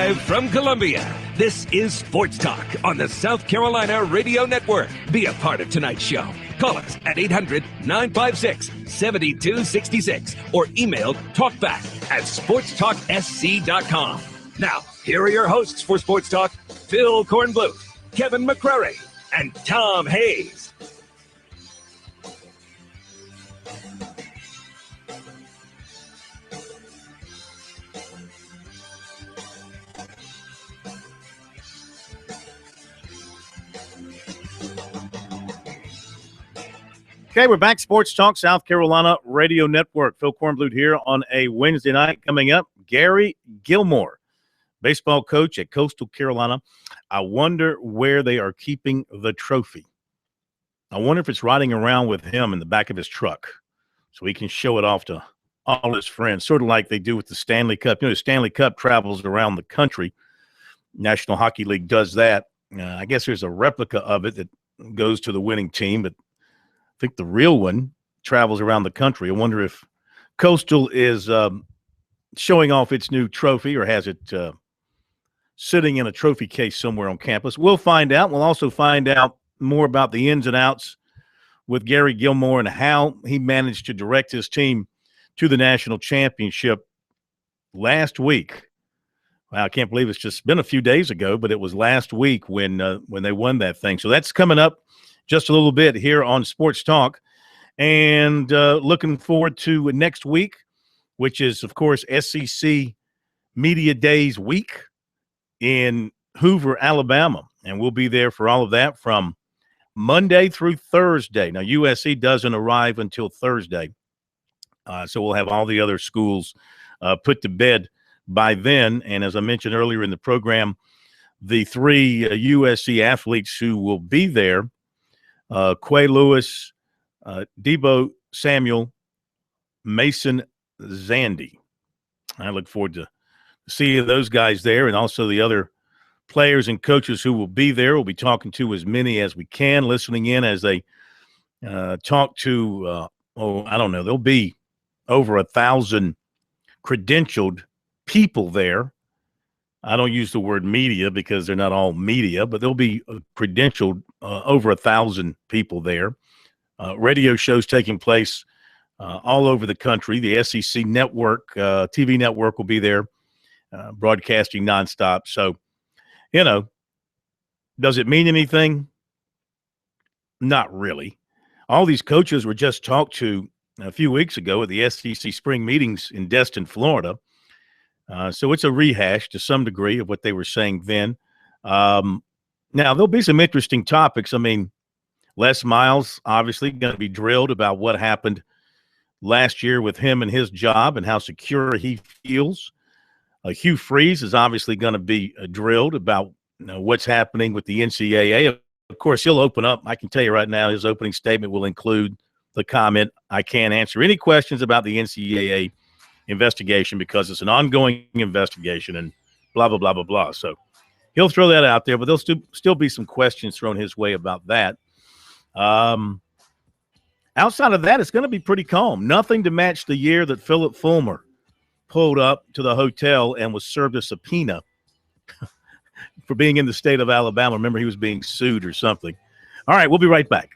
Live from Columbia, this is Sports Talk on the South Carolina Radio Network. Be a part of tonight's show. Call us at 800-956-7266 or email talkback@sportstalksc.com. Now, here are your hosts for Sports Talk, Phil Kornbluth, Kevin McCrary, and Tom Hayes. Okay, we're back. Sports Talk, South Carolina Radio Network. Phil Kornbluth here on a Wednesday night. Coming up, Gary Gilmore, baseball coach at Coastal Carolina. I wonder where they are keeping the trophy. I wonder if it's riding around with him in the back of his truck so he can show it off to all his friends, sort of like they do with the Stanley Cup. You know, the Stanley Cup travels around the country. National Hockey League does that. I guess there's a replica of it that goes to the winning team, but I think the real one travels around the country. I wonder if Coastal is showing off its new trophy or has it sitting in a trophy case somewhere on campus. We'll find out. We'll also find out more about the ins and outs with Gary Gilmore and how he managed to direct his team to the national championship last week. Wow, I can't believe it's just been a few days ago, but it was last week when they won that thing. So that's coming up just a little bit here on Sports Talk. And looking forward to next week, which is, of course, SEC Media Days week in Hoover, Alabama. And we'll be there for all of that from Monday through Thursday. Now, USC doesn't arrive until Thursday. So we'll have all the other schools put to bed by then. And as I mentioned earlier in the program, the three USC athletes who will be there, Quay Lewis, Debo Samuel, Mason Zandy. I look forward to seeing those guys there, and also the other players and coaches who will be there. We'll be talking to as many as we can, listening in as they talk to, I don't know, there'll be over 1,000 credentialed people there. I don't use the word media because they're not all media, but there'll be credentialed over 1,000 people there. Radio shows taking place all over the country. The SEC network, TV network will be there, broadcasting nonstop. So, you know, does it mean anything? Not really. All these coaches were just talked to a few weeks ago at the SEC spring meetings in Destin, Florida. So it's a rehash to some degree of what they were saying then. Now, there'll be some interesting topics. I mean, Les Miles obviously going to be drilled about what happened last year with him and his job and how secure he feels. Hugh Freeze is obviously going to be drilled about what's happening with the NCAA. Of course, he'll open up. I can tell you right now, his opening statement will include the comment, "I can't answer any questions about the NCAA investigation because it's an ongoing investigation," and blah, blah, blah, blah, blah. So he'll throw that out there, but there'll still be some questions thrown his way about that. Outside of that, it's going to be pretty calm. Nothing to match the year that Philip Fulmer pulled up to the hotel and was served a subpoena for being in the state of Alabama. Remember, he was being sued or something. All right, we'll be right back.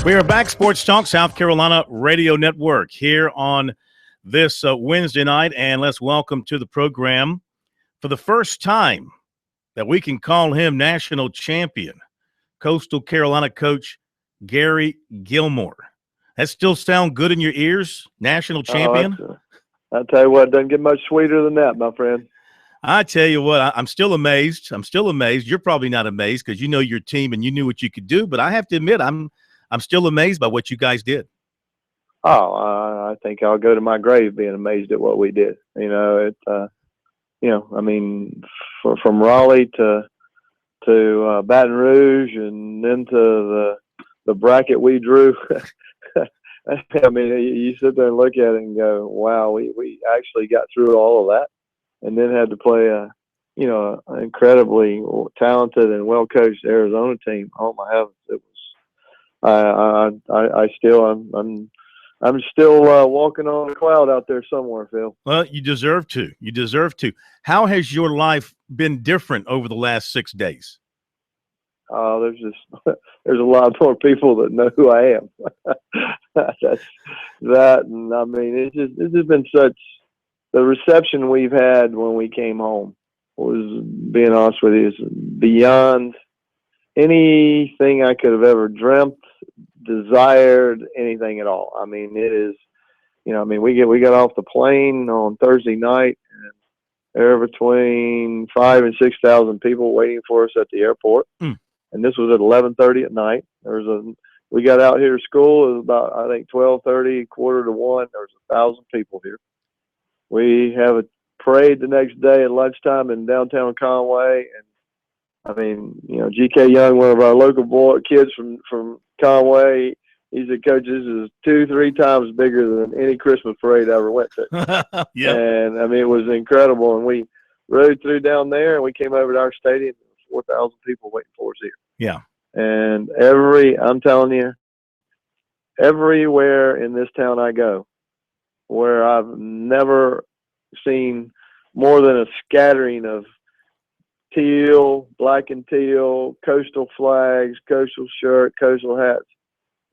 We are back, Sports Talk, South Carolina Radio Network, here on this Wednesday night, and let's welcome to the program, for the first time that we can call him national champion, Coastal Carolina coach Gary Gilmore. That still sound good in your ears, national champion? I tell you what, it doesn't get much sweeter than that, my friend. I tell you what, I'm still amazed. You're probably not amazed because you know your team and you knew what you could do, but I have to admit, I'm still amazed by what you guys did. Oh, I think I'll go to my grave being amazed at what we did. I mean, from Raleigh to Baton Rouge and then to the bracket we drew. I mean, you sit there and look at it and go, wow, we actually got through all of that and then had to play an incredibly talented and well-coached Arizona team. Oh my heavens. It was, I'm still walking on a cloud out there somewhere, Phil. Well, you deserve to. How has your life been different over the last 6 days? There's a lot more people that know who I am. And I mean, it's just been such, the reception we've had when we came home was, being honest with you, is beyond anything I could have ever dreamt, desired, anything at all. I mean, it is, we got off the plane on Thursday night, and there were between 5,000 and 6,000 people waiting for us at the airport. And this was at 11:30 at night. We got out here to school. It was about, I think, 12:30, 12:45. There was 1,000 people here. We have a parade the next day at lunchtime in downtown Conway, and I mean, G.K. Young, one of our local kids from Conway, he said, Coach, this is 2-3 times bigger than any Christmas parade I ever went to. Yeah. And I mean, it was incredible. And we rode through down there, and we came over to our stadium. 4,000 people waiting for us here. Yeah. And I'm telling you, everywhere in this town I go, where I've never seen more than a scattering of teal, black and teal, coastal flags, coastal shirt, coastal hats.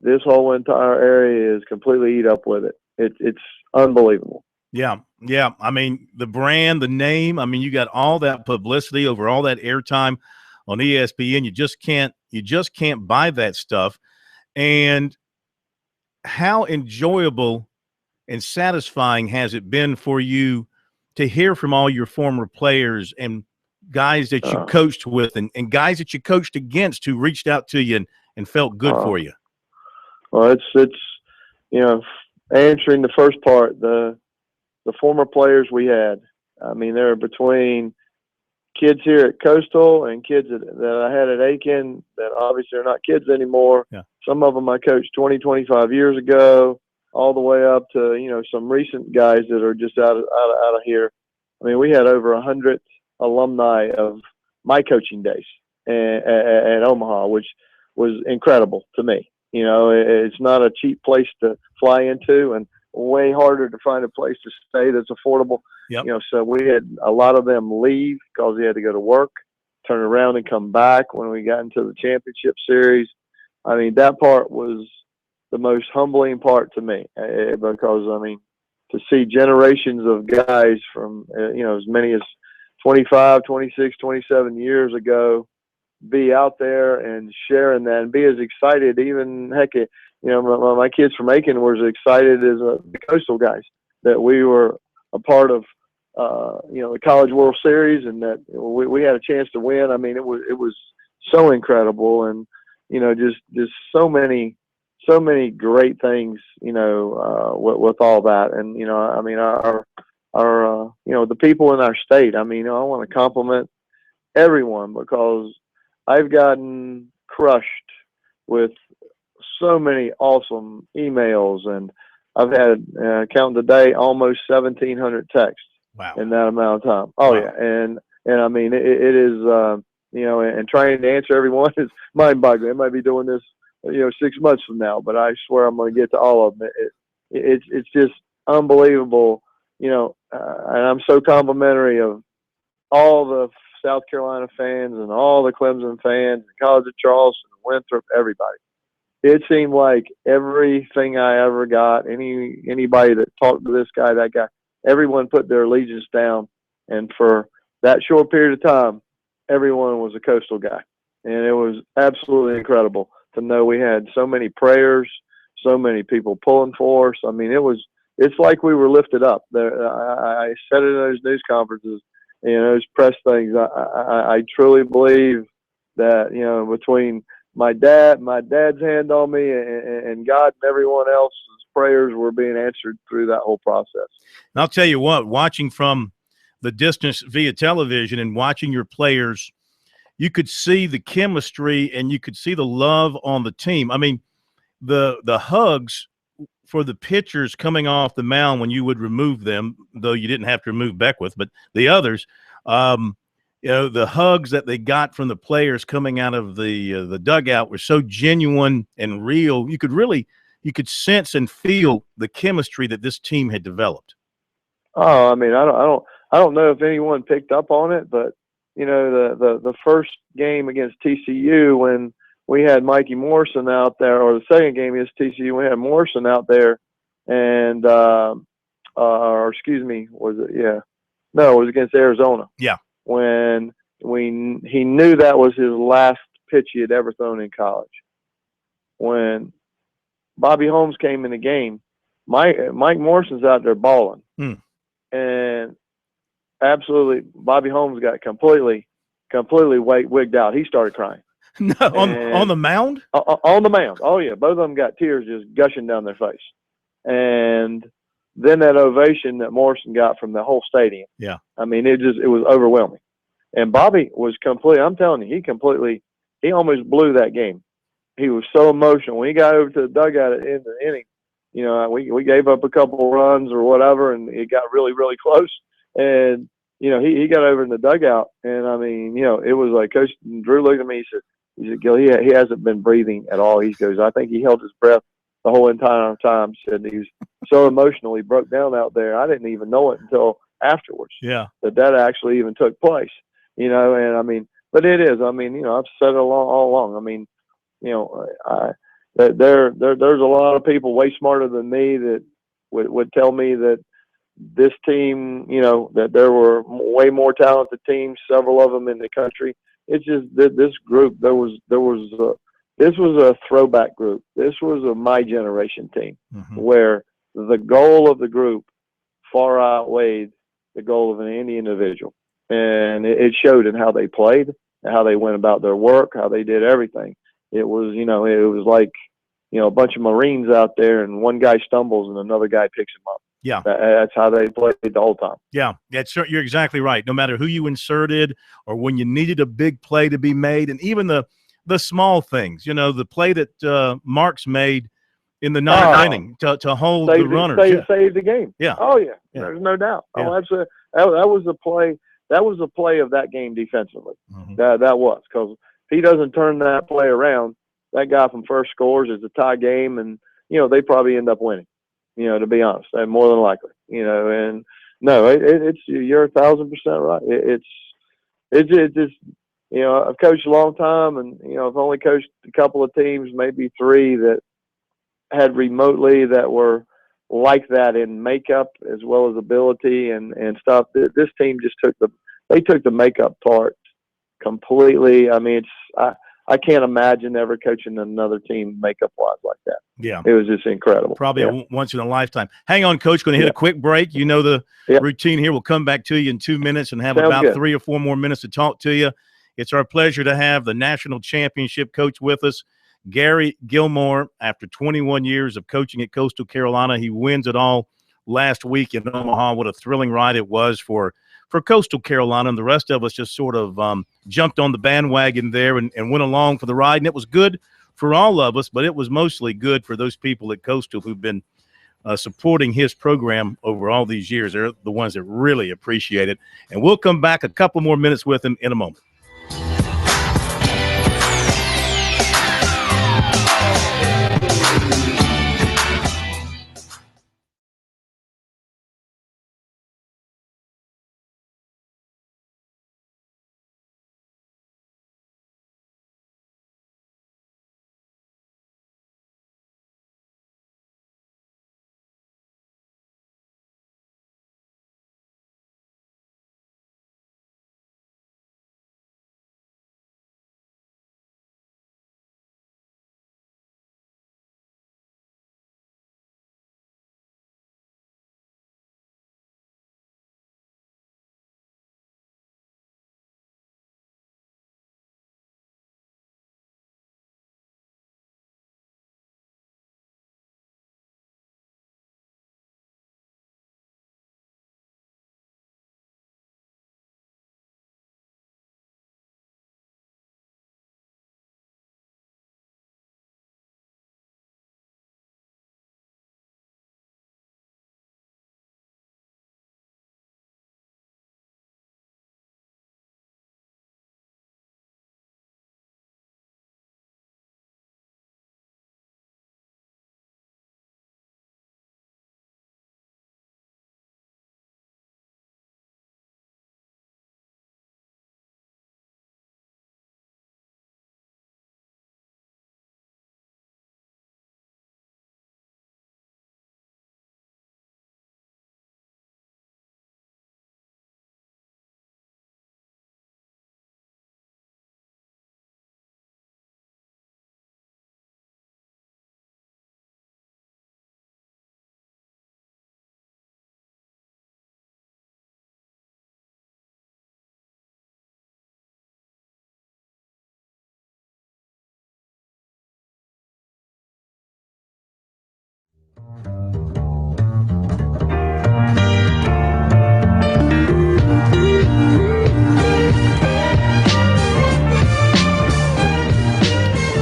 This whole entire area is completely eat up with it. It's unbelievable. Yeah. I mean, the brand, the name, I mean, you got all that publicity over all that airtime on ESPN. You just can't buy that stuff. And how enjoyable and satisfying has it been for you to hear from all your former players and guys that you coached with and guys that you coached against who reached out to you and felt good for you? Well, it's answering the first part, the former players we had. I mean, there are between kids here at Coastal and kids that I had at Aiken that obviously are not kids anymore. Yeah. Some of them I coached 20, 25 years ago, all the way up to, some recent guys that are just out of here. I mean, we had over 100 alumni of my coaching days at Omaha, which was incredible to me. It's not a cheap place to fly into and way harder to find a place to stay that's affordable. Yep. So we had a lot of them leave because they had to go to work, turn around and come back when we got into the championship series. I mean, that part was the most humbling part to me because, I mean, to see generations of guys from, as many as 25, 26, 27 years ago be out there and sharing that and be as excited, even heck, my kids from Aiken were as excited as the Coastal guys that we were a part of, the College World Series and that we had a chance to win. I mean, it was so incredible and, just so many great things, with all that. And, I mean, our the people in our state, I mean, I want to compliment everyone because I've gotten crushed with so many awesome emails, and I've had, counting today, almost 1,700 texts. Wow. In that amount of time. Oh, wow. Yeah. And I mean, it is, and trying to answer everyone is mind-boggling. I might be doing this, 6 months from now, but I swear I'm going to get to all of them. It's just unbelievable, and I'm so complimentary of all the South Carolina fans and all the Clemson fans, the College of Charleston, Winthrop, everybody. it seemed like everything I ever got, anybody that talked to this guy, that guy, everyone put their allegiance down. And for that short period of time, everyone was a Coastal guy. And it was absolutely incredible to know we had so many prayers, so many people pulling for us. I mean, it's like we were lifted up. I said it in those news conferences, those press things. I truly believe that, between my dad's hand on me and God and everyone else's prayers were being answered through that whole process. And I'll tell you what, watching from the distance via television and watching your players, you could see the chemistry and you could see the love on the team. I mean, the hugs for the pitchers coming off the mound when you would remove them, though you didn't have to remove Beckwith, but the others, the hugs that they got from the players coming out of the dugout were so genuine and real. You could sense and feel the chemistry that this team had developed. Oh, I mean, I don't know if anyone picked up on it, but the first game against TCU when we had Mikey Morrison out there, or the second game against TCU, we had Morrison out there, and or excuse me, was it? Yeah, no, it was against Arizona. Yeah, when he knew that was his last pitch he had ever thrown in college. When Bobby Holmes came in the game, Mike Morrison's out there balling, and absolutely, Bobby Holmes got completely wigged out. He started crying. No, on the mound? On the mound. Oh, yeah. Both of them got tears just gushing down their face. And then that ovation that Morrison got from the whole stadium. Yeah. I mean, it was overwhelming. And Bobby was I'm telling you, he almost blew that game. He was so emotional. When he got over to the dugout at the end of the inning, we gave up a couple runs or whatever, and it got really, really close. And, he got over in the dugout, and I mean, it was like Coach Drew looked at me. He said, Gil, he hasn't been breathing at all. He goes, I think he held his breath the whole entire time. He said he was so emotional, he broke down out there. I didn't even know it until afterwards. Yeah, that actually even took place. And I mean, but it is. I mean, I've said it all along. I mean, there's a lot of people way smarter than me that would tell me that this team, that there were way more talented teams, several of them in the country. It's just that this group, this was a throwback group. This was a my generation team, where the goal of the group far outweighed the goal of any individual. And it showed in how they played, how they went about their work, how they did everything. It was, it was like, a bunch of Marines out there, and one guy stumbles and another guy picks him up. Yeah, that's how they played the whole time. Yeah, you're exactly right. No matter who you inserted or when you needed a big play to be made, and even the small things, the play that Marks made in the ninth inning to hold the runners. Save the game. Yeah. Oh, yeah. There's no doubt. Yeah. Oh, that was the play. That was the play of that game defensively. That was, because if he doesn't turn that play around, that guy from first scores. It's a tie game, and they probably end up winning. To be honest, and more than likely, and no, it's you're 1,000% right. It's just, I've coached a long time, and I've only coached a couple of teams, maybe three, that had remotely that were like that in makeup as well as ability and stuff. This team just took the makeup part completely. I mean, I can't imagine ever coaching another team makeup-wise like that. Yeah. It was just incredible. Probably a once in a lifetime. Hang on, Coach. Going to hit a quick break. The routine here. We'll come back to you in 2 minutes and have about 3 or 4 more minutes to talk to you. It's our pleasure to have the national championship coach with us, Gary Gilmore. After 21 years of coaching at Coastal Carolina, he wins it all last week in Omaha. What a thrilling ride it was for Coastal Carolina, and the rest of us just sort of jumped on the bandwagon there and went along for the ride. And it was good for all of us, but it was mostly good for those people at Coastal who've been supporting his program over all these years. They're the ones that really appreciate it. And we'll come back a couple more minutes with him in a moment.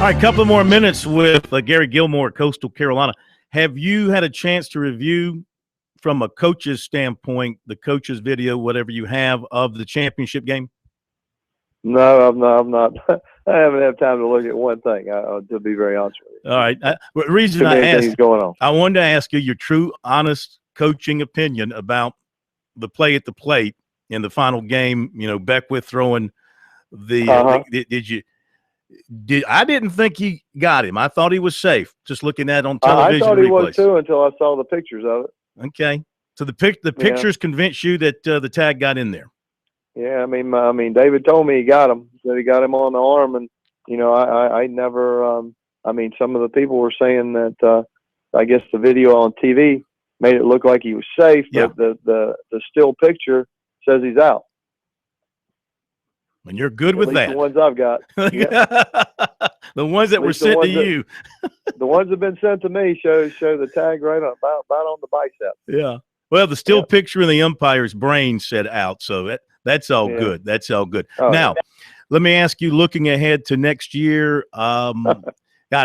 All right, couple of more minutes with Gary Gilmore, Coastal Carolina. Have you had a chance to review from a coach's standpoint, the coach's video, whatever you have, of the championship game? No, I'm not. I haven't had time to look at one thing. To be very honest with you. All right. The reason Too I many asked, things going on. I wanted to ask you your true, honest coaching opinion about the play at the plate in the final game. You know, Beckwith throwing the. I didn't think he got him. I thought he was safe. Just looking at it on television. I thought he replays. was too until I saw the pictures of it. Okay, so the pictures convinced you that the tag got in there. Yeah, I mean, David told me he got him. That he got him on the arm, and you know, I never. I mean, some of the people were saying that. I guess the video on TV made it look like he was safe, but the still picture says he's out. And you're good with that. The ones I've got. The ones that were sent to you. The ones that have been sent to me show the tag right up about on the bicep. Yeah. Well, the still picture in the umpire's brain said out, so that's all good. That's all good. Oh, now, let me ask you, looking ahead to next year, I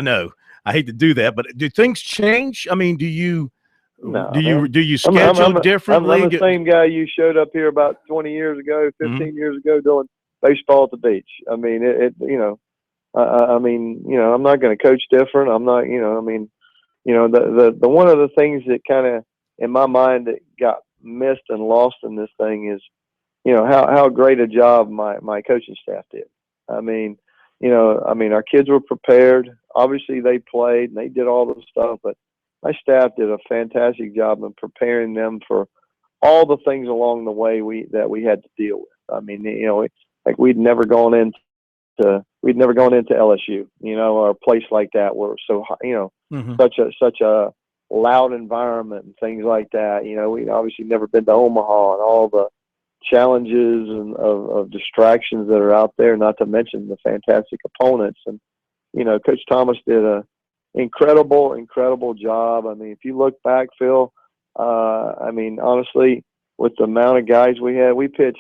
know I hate to do that, but do things change? I mean, do you schedule differently? I'm the same guy you showed up here about 20 years ago, 15 years ago doing baseball at the beach. I mean, I mean, you know, I'm not going to coach different. I'm not, you know, I mean, you know, the one of the things that kind of in my mind that got missed and lost in this thing is, you know, how great a job my coaching staff did. I mean, you know, our kids were prepared. Obviously they played and they did all the stuff, but my staff did a fantastic job in preparing them for all the things along the way that we had to deal with. I mean, you know, like we'd never gone into LSU, you know, or a place like that where it's so high, you know, such a loud environment and things like that. You know, we'd obviously never been to Omaha and all the challenges and of distractions that are out there, not to mention the fantastic opponents. And, you know, Coach Thomas did a incredible job. I mean, if you look back, Phil, I mean, honestly, with the amount of guys we had, we pitched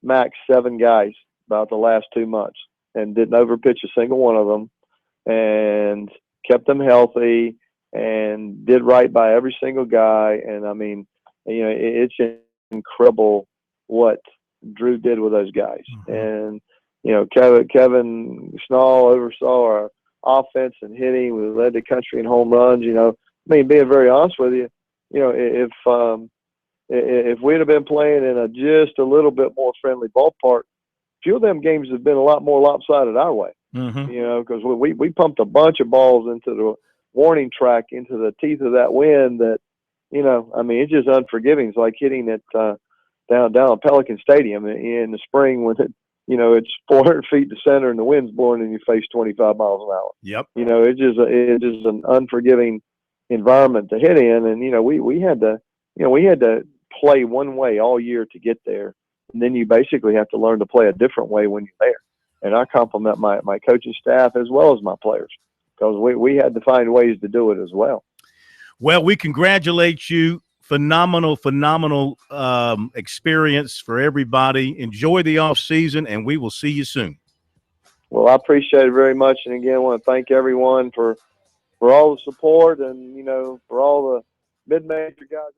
max 7 guys about the last 2 months and didn't overpitch a single one of them and kept them healthy and did right by every single guy. And I mean, you know, it's incredible what Drew did with those guys. And, you know, Kevin Schnall oversaw our offense and hitting. We led the country in home runs. You know, I mean, being very honest with you, you know, if we'd have been playing in just a little bit more friendly ballpark, a few of them games have been a lot more lopsided our way. You know, because we pumped a bunch of balls into the warning track, into the teeth of that wind that, you know, I mean, it's just unforgiving. It's like hitting it down at Pelican Stadium in the spring when it, you know, it's 400 feet to center and the wind's blowing in your face 25 miles an hour. Yep. You know, it's just an unforgiving environment to hit in. And, you know, we had to play one way all year to get there. And then you basically have to learn to play a different way when you're there. And I compliment my coaching staff as well as my players, because we had to find ways to do it as well. Well, we congratulate you. Phenomenal experience for everybody. Enjoy the off season, and we will see you soon. Well, I appreciate it very much. And again, I want to thank everyone for all the support and, you know, for all the mid-major guys.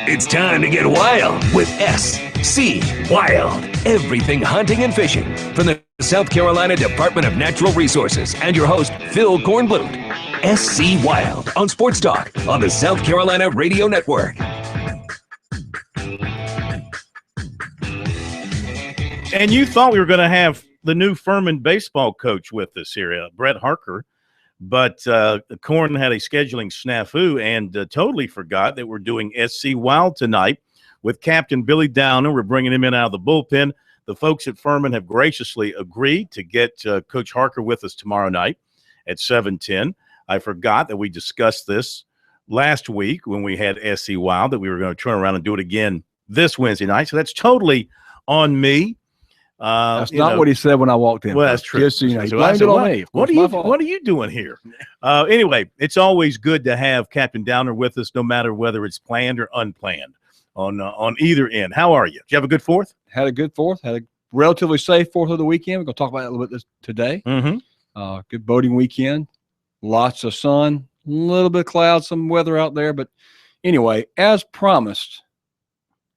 It's time to get wild with SC Wild. Everything hunting and fishing from the South Carolina Department of Natural Resources and your host, Phil Kornblut. SC Wild on Sports Talk on the South Carolina Radio Network. And you thought we were going to have the new Furman baseball coach with us here, Brett Harker. But Corn had a scheduling snafu and totally forgot that we're doing SC Wild tonight with Captain Billy Downer. We're bringing him in out of the bullpen. The folks at Furman have graciously agreed to get Coach Harker with us tomorrow night at 7:10. I forgot that we discussed this last week when we had SC Wild, that we were going to turn around and do it again this Wednesday night. So that's totally on me. That's not what he said when I walked in. Well, that's true. Just so you know, he So blamed it on me. What are you doing here? Anyway, it's always good to have Captain Downer with us, no matter whether it's planned or unplanned on either end. How are you? Did you have a good Fourth? Had a good Fourth. Had a relatively safe Fourth of the weekend. We're going to talk about that a little bit today. Mm-hmm. Good boating weekend. Lots of sun. A little bit of cloud, some weather out there. But anyway, as promised,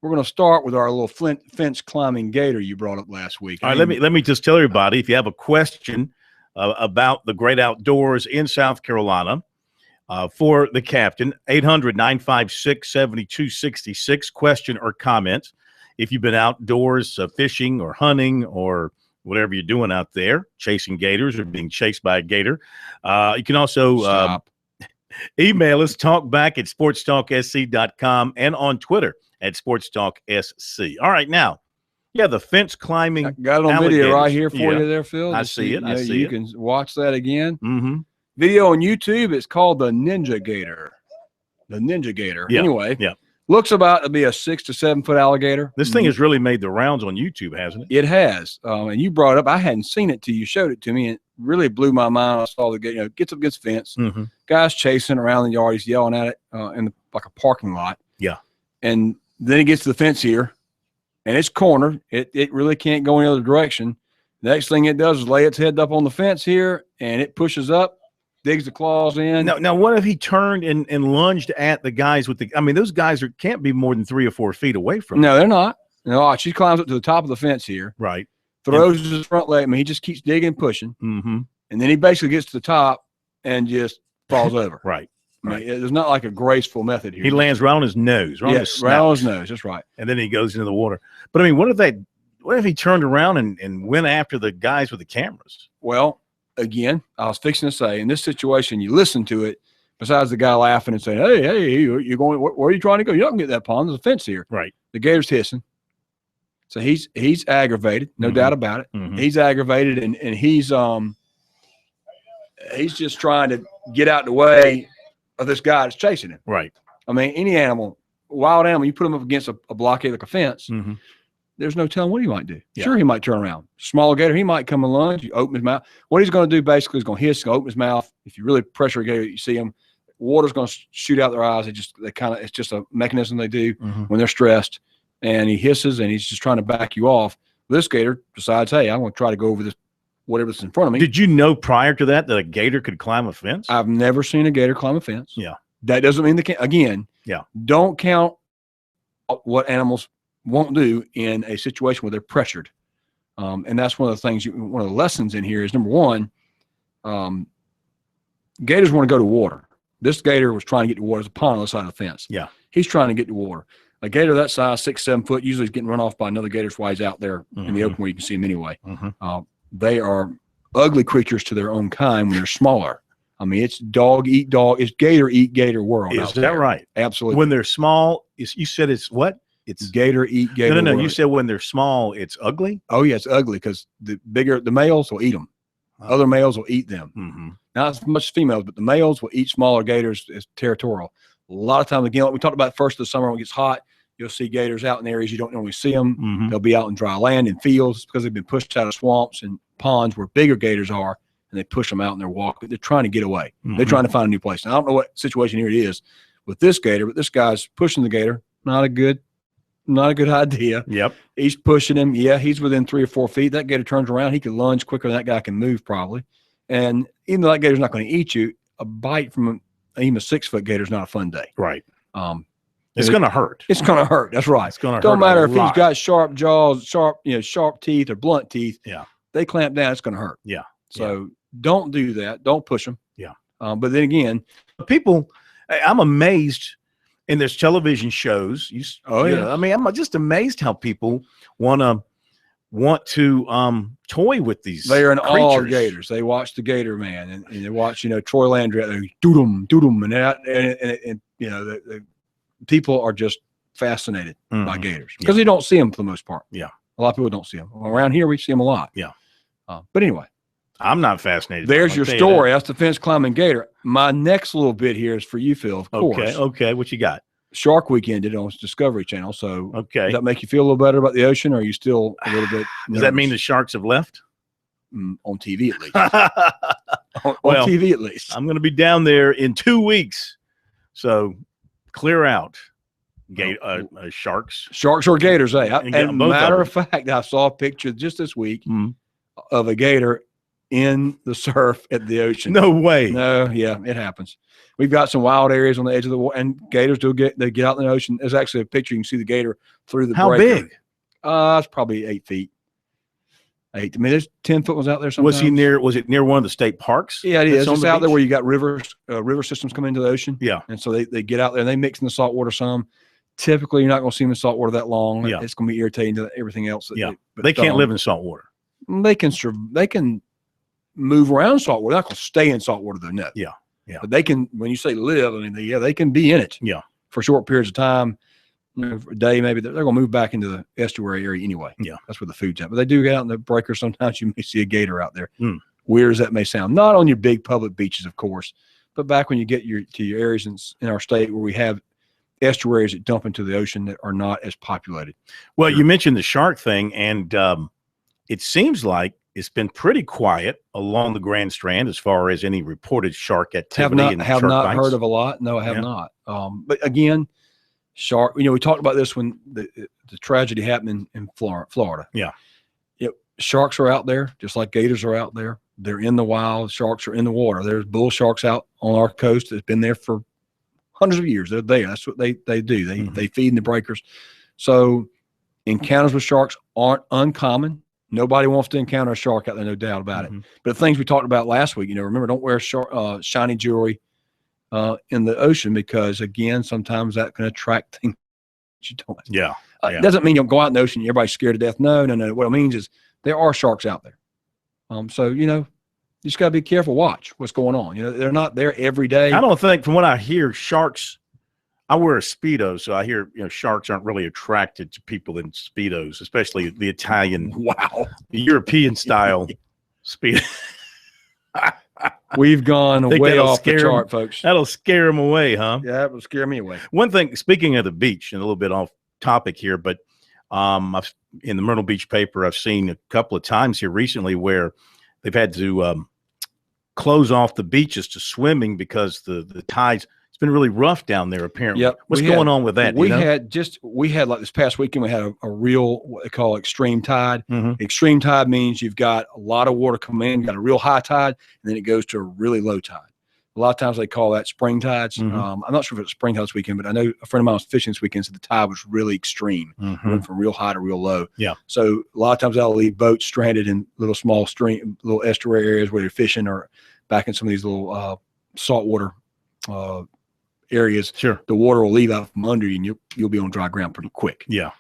we're going to start with our little fence climbing gator you brought up last week. All right, let me just tell everybody, if you have a question about the great outdoors in South Carolina for the captain, 800-956-7266, question or comment. If you've been outdoors fishing or hunting or whatever you're doing out there, chasing gators or being chased by a gator, you can also email us, talkback@sportstalksc.com, and on Twitter at SportsTalkSC. All right, now, the fence climbing. I got it on video right here for you there, Phil. I see it. You can watch that again. Mm-hmm. Video on YouTube. It's called the Ninja Gator. The Ninja Gator. Yeah. Anyway, yeah. Looks about to be a 6 to 7 foot alligator. This thing has really made the rounds on YouTube, hasn't it? It has. And you brought it up. I hadn't seen it till you showed it to me, and it really blew my mind. I saw the gator, gets up against the fence. Mm-hmm. Guy's chasing around the yard. He's yelling at it in like a parking lot. Yeah. And then he gets to the fence here, and it's cornered. It really can't go any other direction. The next thing it does is lay its head up on the fence here, and it pushes up, digs the claws in. Now what if he turned and lunged at the guys with the – I mean, those guys can't be more than 3 or 4 feet away from him. No, they're not. No, she climbs up to the top of the fence here. Right. Throws his front leg. I mean, he just keeps digging and pushing. Mm-hmm. And then he basically gets to the top and just falls over. Right. I mean, there's not like a graceful method here. He lands right on his nose. Right on his nose. That's right. And then he goes into the water. But, I mean, what if he turned around and went after the guys with the cameras? Well, again, I was fixing to say, in this situation, you listen to it, besides the guy laughing and saying, hey, you're going, where are you trying to go? You're not going to get that pond. There's a fence here. Right. The gator's hissing. So he's aggravated, no doubt about it. Mm-hmm. He's aggravated, and he's just trying to get out the way of this guy that's chasing him. Right. I mean, any animal, wild animal, you put him up against a blockade like a fence, mm-hmm. there's no telling what he might do. Yeah. Sure, he might turn around. Smaller gator, he might come and lunge, you open his mouth. What he's going to do basically is going to hiss, going to open his mouth. If you really pressure a gator, you see him, water's going to shoot out their eyes. It's just a mechanism they do mm-hmm. when they're stressed. And he hisses, and he's just trying to back you off. This gator decides, hey, I'm going to try to go over this, whatever's in front of me. Did you know prior to that a gator could climb a fence? I've never seen a gator climb a fence. Yeah. That doesn't mean again, yeah. Don't count what animals won't do in a situation where they're pressured. And that's one of the things, one of the lessons in here is, number one, gators want to go to water. This gator was trying to get to water. There's a pond on the side of the fence. Yeah. He's trying to get to water. A gator that size, 6, 7 foot, usually is getting run off by another gator while he's out there mm-hmm. in the open where you can see him anyway. Mm-hmm. They are ugly creatures to their own kind when they're smaller. I mean, it's dog eat dog. It's gator eat gator world. Is that right? Absolutely. When they're small, you said it's what? It's gator eat gator. No. world. You said when they're small, it's ugly? Oh, yeah, it's ugly because the males will eat them. Other males will eat them. Mm-hmm. Not as much as females, but the males will eat smaller gators as territorial. A lot of times, again, like we talked about first of the summer when it gets hot, you'll see gators out in areas you don't normally see them. Mm-hmm. They'll be out in dry land and fields because they've been pushed out of swamps and ponds where bigger gators are, and they push them out and they're walking. They're trying to get away. Mm-hmm. They're trying to find a new place. Now, I don't know what situation here it is with this gator, but this guy's pushing the gator. Not a good idea. Yep. He's pushing him. Yeah, he's within 3 or 4 feet. That gator turns around. He can lunge quicker than that guy can move probably. And even though that gator's not going to eat you, a bite from even a 6 foot gator is not a fun day. Right. It's going to hurt. It's going to hurt. That's right. It's going to hurt. Don't matter if lot. he's got sharp jaws, sharp teeth or blunt teeth. Yeah. They clamp down, it's going to hurt. Yeah. So don't do that. Don't push them. Yeah. But then again, people, I'm amazed in there's television shows. I mean, I'm just amazed how people want to toy with these. They are in creatures. awe of gators. They watch the Gator Man, and they watch Troy Landry out there, doodum, and the people are just fascinated by gators because they don't see them for the most part. Yeah, a lot of people don't see them around here. We see them a lot. Yeah, but anyway, I'm not fascinated. There's your story. That's the fence climbing gator. My next little bit here is for you, Phil. Of course. Okay. What you got? Shark Weekend did it on Discovery Channel. So does that make you feel a little better about the ocean, or are you still a little bit nervous? Does that mean the sharks have left? On TV at least. on TV at least. I'm going to be down there in 2 weeks, so clear out. Sharks or gators, and matter of fact, I saw a picture just this week of a gator in the surf at the ocean. No way. No, yeah, it happens. We've got some wild areas on the edge of the water, and gators get out in the ocean. There's actually a picture you can see the gator through the How breaker. big? It's probably 8 feet. I mean, there's 10-foot ones out there sometimes. Was it near one of the state parks? Yeah, it is. It's out there where you got river systems come into the ocean. Yeah. And so they get out there and they mix in the salt water some. Typically, you're not going to see them in salt water that long. Yeah. It's going to be irritating to everything else. They can't live in salt water. They can move around salt water. They're not going to stay in salt water, though. No. Yeah. But they can, when you say live, I mean, they can be in it. Yeah. For short periods of time, for a day maybe. They're going to move back into the estuary area anyway. Yeah. That's where the food's at. But they do get out in the breakers. Sometimes you may see a gator out there. Weird as that may sound. Not on your big public beaches, of course, but back when you get to your areas in our state where we have estuaries that dump into the ocean that are not as populated. Well, you mentioned the shark thing, and it seems like it's been pretty quiet along the Grand Strand as far as any reported shark activity. Have not heard of a lot. No, I have not. But again, shark. We talked about this when the tragedy happened in Florida. Yeah. Sharks are out there just like gators are out there. They're in the wild. Sharks are in the water. There's bull sharks out on our coast that's been there for hundreds of years. They're there. That's what they do. They feed in the breakers. So encounters with sharks aren't uncommon. Nobody wants to encounter a shark out there, no doubt about it. But the things we talked about last week, remember, don't wear shiny jewelry in the ocean because, again, sometimes that can attract things you don't. Yeah. It doesn't mean you'll go out in the ocean and everybody's scared to death. No. What it means is there are sharks out there. So, you just got to be careful. Watch what's going on. They're not there every day. I don't think, from what I hear, sharks. I wear a Speedo, so I hear sharks aren't really attracted to people in Speedos, especially the Italian, the European style Speedo. We've gone way off the chart, folks. That'll scare them away, huh? Yeah, it will scare me away. One thing, speaking of the beach, and a little bit off topic here, but in the Myrtle Beach paper, I've seen a couple of times here recently where they've had to close off the beaches to swimming because the tides. It's been really rough down there, apparently. Yep. What's going on with that? We had like this past weekend, we had a real, what they call extreme tide. Extreme tide means you've got a lot of water coming in, you got a real high tide, and then it goes to a really low tide. A lot of times they call that spring tides. I'm not sure if it's spring tide this weekend, but I know a friend of mine was fishing this weekend, so the tide was really extreme, went from real high to real low. Yeah. So a lot of times they'll leave boats stranded in little estuary areas where they're fishing, or back in some of these little saltwater areas. Sure. The water will leave out from under you, and you'll be on dry ground pretty quick. Yeah.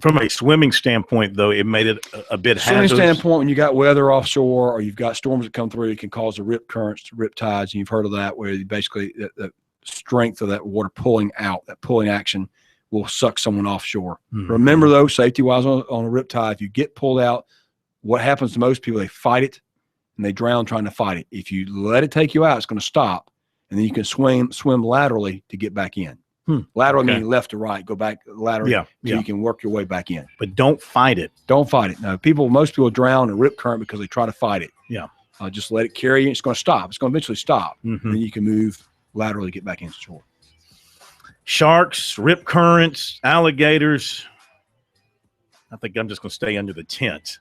From a swimming standpoint, though, it made it a bit hazardous. Swimming standpoint, when you got weather offshore or you've got storms that come through, it can cause the rip currents, rip tides, and you've heard of that, where basically the strength of that water pulling out, that pulling action will suck someone offshore. Remember, though, safety-wise on a rip tide, if you get pulled out, what happens to most people, they fight it, and they drown trying to fight it. If you let it take you out, it's going to stop. And then you can swim laterally to get back in. Lateral meaning left to right, go back laterally so you can work your way back in. But don't fight it. Don't fight it. No, most people drown in rip current because they try to fight it. Yeah. Just let it carry you. It's going to stop. It's going to eventually stop. And then you can move laterally to get back into shore. Sharks, rip currents, alligators. I think I'm just going to stay under the tent.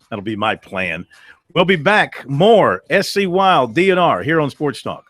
That'll be my plan. We'll be back. More SC Wild DNR here on Sports Talk.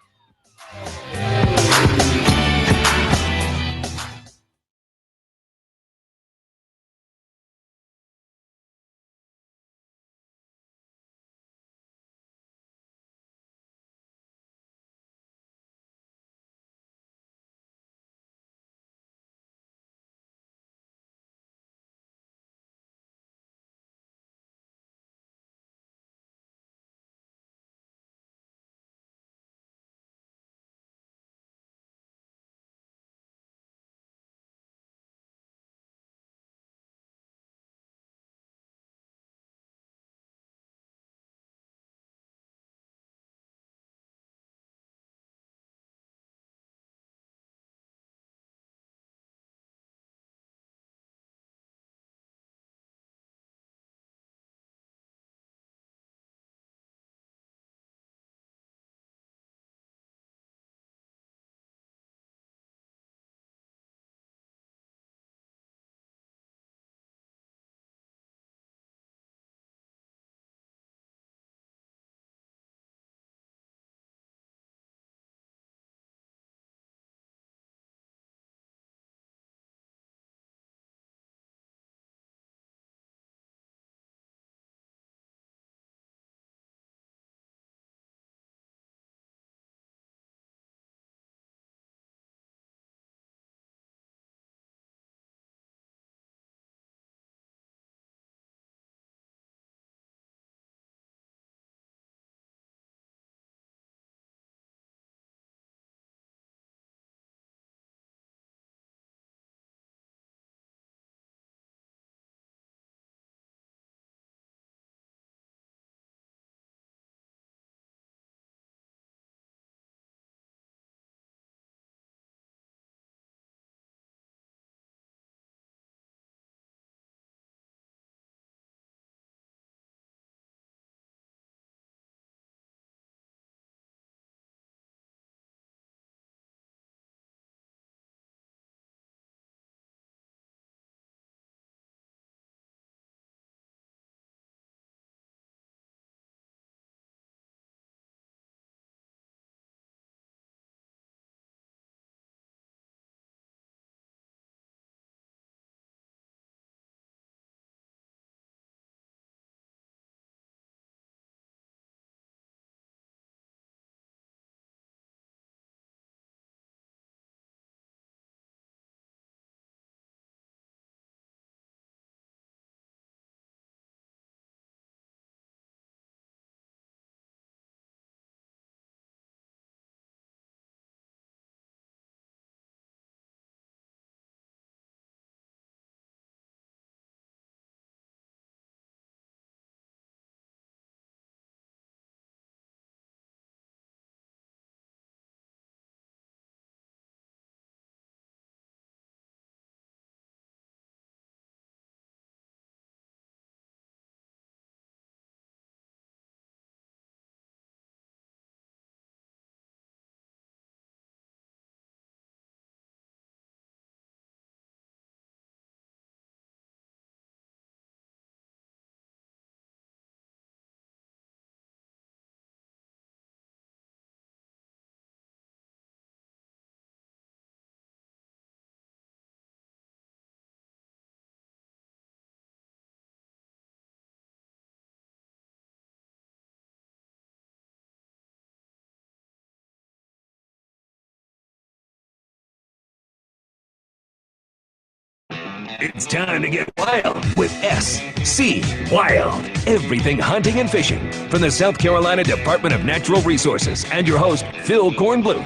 It's time to get wild with SC Wild. Everything hunting and fishing from the South Carolina Department of Natural Resources and your host, Phil Kornblut.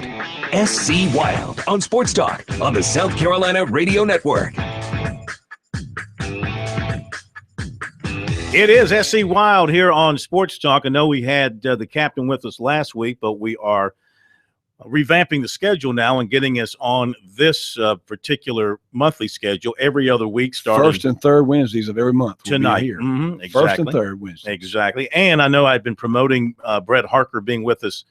SC Wild on Sports Talk on the South Carolina Radio Network. It is SC Wild here on Sports Talk. I know we had the captain with us last week, but we are revamping the schedule now and getting us on this particular monthly schedule every other week starting First and third Wednesdays of every month. tonight. Here. Exactly. First and third Wednesdays. Exactly. And I know I've been promoting Brett Harker being with us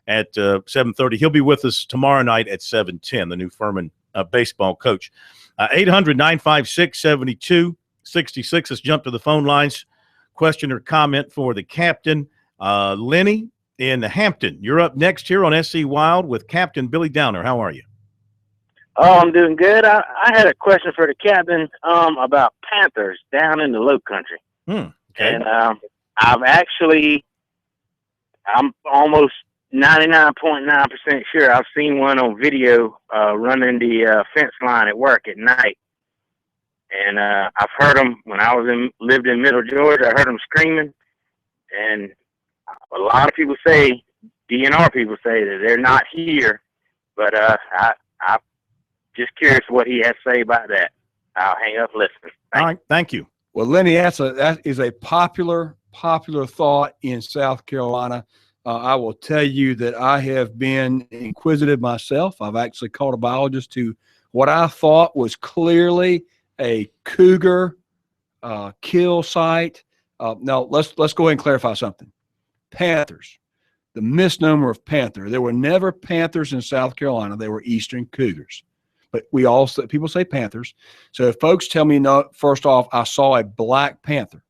at 7:30. He'll be with us tomorrow night at 7:10, the new Furman baseball coach. 800-956-7266. Let's jump to the phone lines. Question or comment for the captain. Lenny in Hampton, you're up next here on SC Wild with Captain Billy Downer. How are you? Oh, I'm doing good. I had a question for the captain about Panthers down in the Low Country. Okay. And I'm almost 99.9% sure I've seen one on video running the fence line at work at night. And I've heard them when I lived in Middle Georgia. I heard them screaming, and a lot of people say, DNR people say that they're not here, but I'm just curious what he has to say about that. I'll hang up and listen. All right, thank you. Well, Lenny, that is a popular thought in South Carolina. I will tell you that I have been inquisitive myself. I've actually called a biologist to what I thought was clearly a cougar kill site. Now, let's go ahead and clarify something. Panthers, the misnomer of panther. There were never panthers in South Carolina. They were eastern cougars. But people say panthers. So if folks tell me, no, first off, I saw a black panther.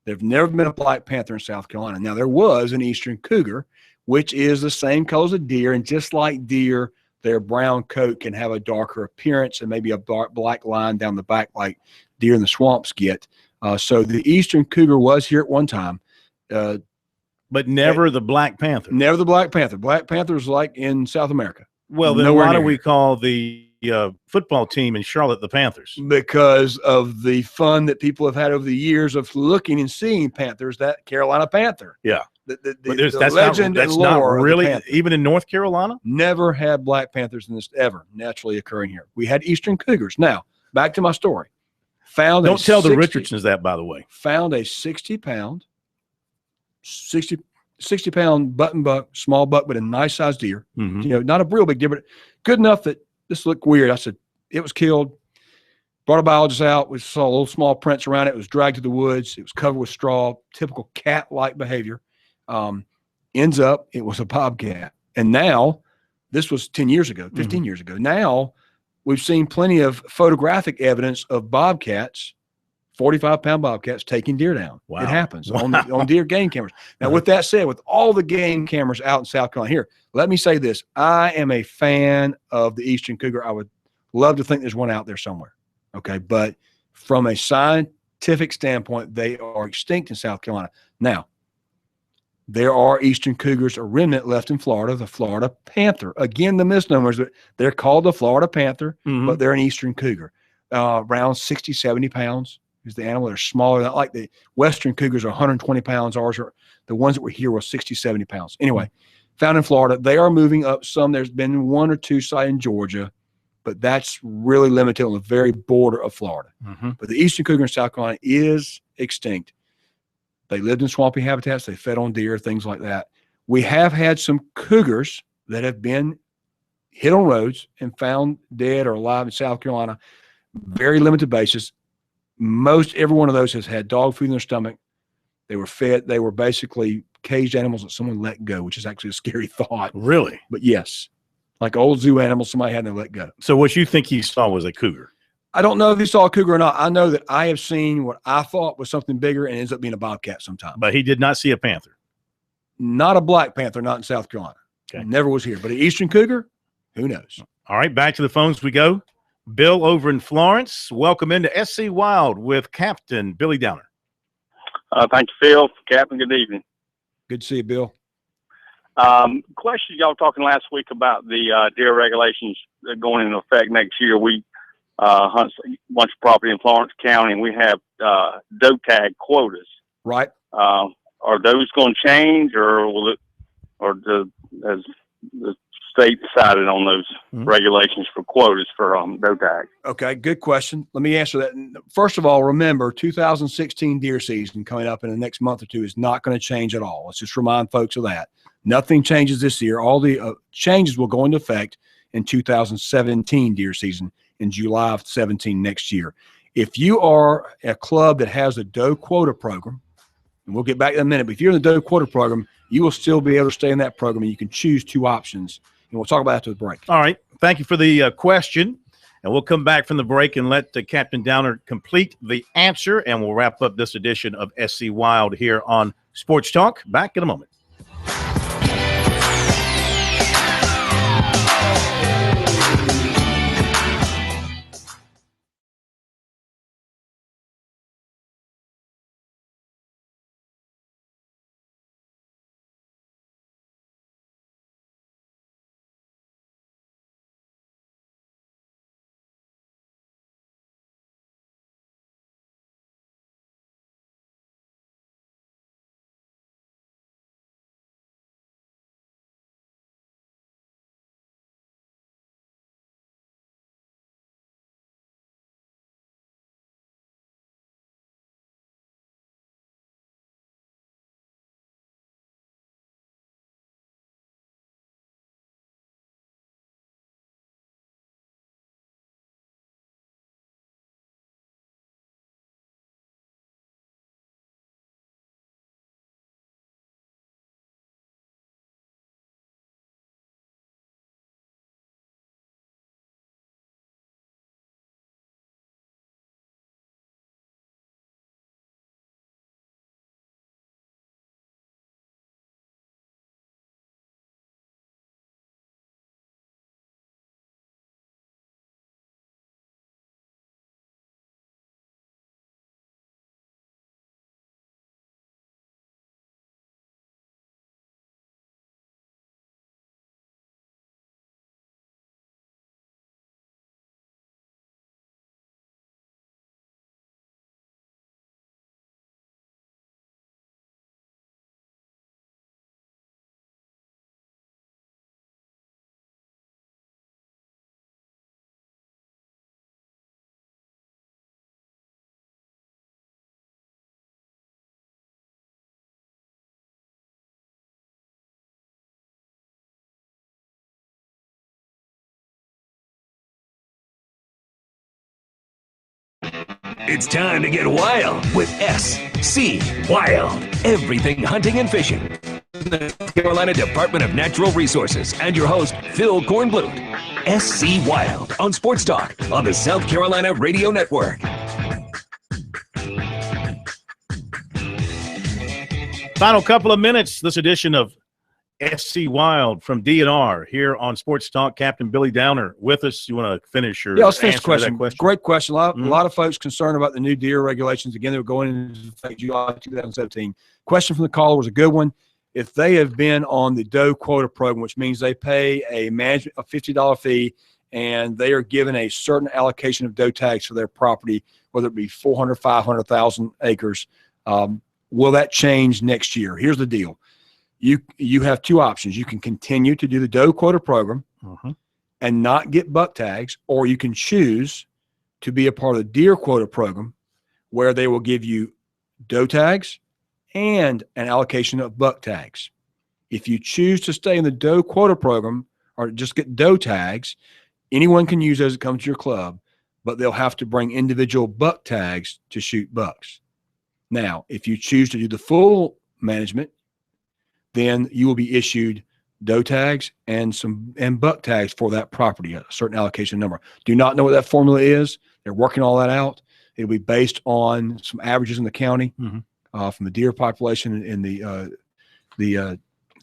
There've never been a black panther in South Carolina. Now, there was an eastern cougar, which is the same color as a deer. And just like deer, their brown coat can have a darker appearance and maybe a black line down the back like deer in the swamps get. So the eastern cougar was here at one time. But never the Black Panther. Never the Black Panther. Black Panther's like in South America. Well, then why do we call the football team in Charlotte the Panthers? Because of the fun that people have had over the years of looking and seeing Panthers, that Carolina Panther. Yeah. The that's legend that's and not lore of the really, Panther. even in North Carolina? Never had Black Panthers in this ever naturally occurring here. We had eastern cougars. Now, back to my story. Don't tell the Richardsons that, by the way. Found a 60-pound button buck, small buck, but a nice sized deer. Mm-hmm. You know, not a real big deer, but good enough that this looked weird. I said, it was killed. Brought a biologist out. We saw little small prints around it. It was dragged to the woods. It was covered with straw, typical cat-like behavior. Ends up, it was a bobcat. And now, this was 10 years ago, 15 years ago. Now, we've seen plenty of photographic evidence of bobcats, 45-pound bobcats taking deer down. Wow. It happens on deer game cameras. Now, with that said, with all the game cameras out in South Carolina, here, let me say this. I am a fan of the eastern cougar. I would love to think there's one out there somewhere. Okay, but from a scientific standpoint, they are extinct in South Carolina. Now, there are eastern cougars, a remnant left in Florida, the Florida Panther. Again, the misnomers, they're called the Florida Panther, but they're an eastern cougar. Around 60, 70 pounds is the animal. They're smaller. Not like the western cougars are 120 pounds. Ours are, the ones that were here were 60, 70 pounds. Anyway, found in Florida. They are moving up some. There's been one or two sites in Georgia, but that's really limited on the very border of Florida. But the eastern cougar in South Carolina is extinct. They lived in swampy habitats. They fed on deer, things like that. We have had some cougars that have been hit on roads and found dead or alive in South Carolina. Very limited basis. Most every one of those has had dog food in their stomach. They were fed. They were basically caged animals that someone let go, which is actually a scary thought. Really? But yes, like old zoo animals, somebody had to let go. So what you think he saw was a cougar? I don't know if he saw a cougar or not. I know that I have seen what I thought was something bigger and ends up being a bobcat sometimes. But he did not see a panther. Not a black panther, not in South Carolina. Okay. Never was here. But an eastern cougar, who knows? All right, back to the phones we go. Bill over in Florence. Welcome into SC Wild with Captain Billy Downer. Thank you, Phil. Captain, good evening. Good to see you, Bill. Question, y'all talking last week about the deer regulations going into effect next year. We hunts a bunch of property in Florence County, and we have doe tag quotas. Right. Are those going to change, or will it, or has the state decided on those regulations for quotas for doe tag? Okay, good question. Let me answer that. First of all, remember 2016 deer season coming up in the next month or two is not going to change at all. Let's just remind folks of that. Nothing changes this year. All the changes will go into effect in 2017 deer season in July of 17 next year. If you are a club that has a doe quota program, and we'll get back in a minute, but if you're in the doe quota program, you will still be able to stay in that program, and you can choose two options. And we'll talk about that after the break. All right. Thank you for the question. And we'll come back from the break and let Captain Downer complete the answer, and we'll wrap up this edition of SC Wild here on Sports Talk. Back in a moment. It's time to get wild with SC Wild. Everything hunting and fishing. The South Carolina Department of Natural Resources and your host, Phil Kornblut. SC Wild on Sports Talk on the South Carolina Radio Network. Final couple of minutes, this edition of SC Wild from DNR here on Sports Talk. Captain Billy Downer with us. You want to finish your let's finish the question? Great question. A lot of folks concerned about the new deer regulations. Again, they're going into effect July 2017. Question from the caller was a good one. If they have been on the doe quota program, which means they pay a $50 fee and they are given a certain allocation of doe tags for their property, whether it be 400, 500,000 acres, will that change next year? Here's the deal. You have two options. You can continue to do the doe quota program and not get buck tags, or you can choose to be a part of the deer quota program where they will give you doe tags and an allocation of buck tags. If you choose to stay in the doe quota program or just get doe tags, anyone can use those that come to your club, but they'll have to bring individual buck tags to shoot bucks. Now, if you choose to do the full management, then you will be issued doe tags and buck tags for that property, a certain allocation number. Do not know what that formula is. They're working all that out. It'll be based on some averages in the county from the deer population and the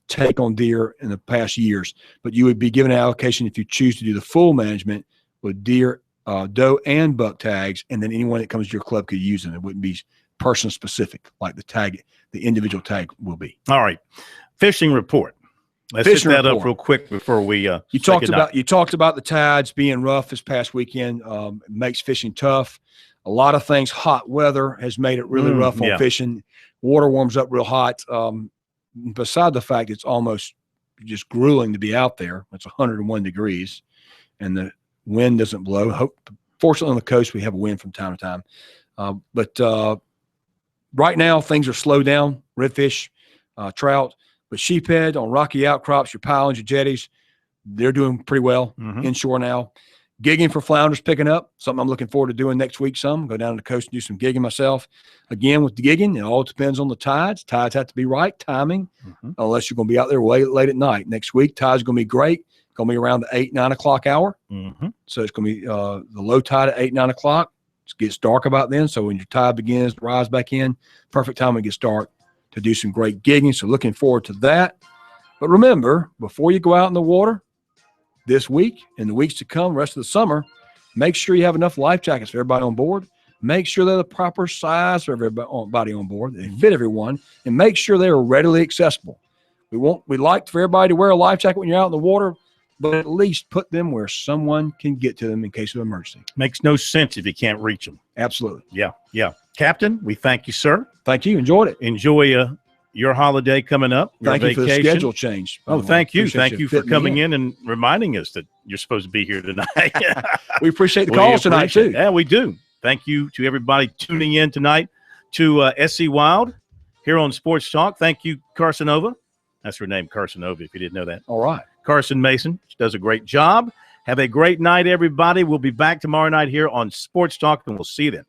take on deer in the past years. But you would be given an allocation if you choose to do the full management with deer, doe, and buck tags, and then anyone that comes to your club could use them. It wouldn't be person specific like the individual tag will be. All right. Fishing report. Let's hit that up real quick before we you talked about the tides being rough this past weekend. It makes fishing tough. A lot of things. Hot weather has made it really rough on fishing. Water warms up real hot. Beside the fact it's almost just grueling to be out there. It's 101 degrees, and the wind doesn't blow. Fortunately, on the coast we have a wind from time to time. But right now things are slowed down. Redfish, trout. But sheephead on rocky outcrops, your pilings, your jetties, they're doing pretty well inshore now. Gigging for flounders picking up, something I'm looking forward to doing next week some. Go down to the coast and do some gigging myself. Again, with the gigging, it all depends on the tides. Tides have to be right, timing, unless you're going to be out there late at night. Next week, tides going to be great. Going to be around the 8, 9 o'clock hour. So it's going to be the low tide at 8, 9 o'clock. It gets dark about then. So when your tide begins to rise back in, perfect time when it gets dark to do some great gigging. So looking forward to that. But remember, before you go out in the water this week and the weeks to come, rest of the summer, make sure you have enough life jackets for everybody on board. Make sure they're the proper size for everybody on board. They fit everyone, and make sure they are readily accessible. We like for everybody to wear a life jacket when you're out in the water, but at least put them where someone can get to them in case of emergency. Makes no sense if you can't reach them. Absolutely. Yeah. Captain, we thank you, sir. Thank you. Enjoyed it. Enjoy your holiday coming up. Thank you for the schedule change. Oh, thank you. Thank you for coming in and reminding us that you're supposed to be here tonight. We appreciate the calls tonight, too. Yeah, we do. Thank you to everybody tuning in tonight to SC Wild here on Sports Talk. Thank you, Carsonova. That's her name, Carsonova, if you didn't know that. All right. Carson Mason. She does a great job. Have a great night, everybody. We'll be back tomorrow night here on Sports Talk, and we'll see you then.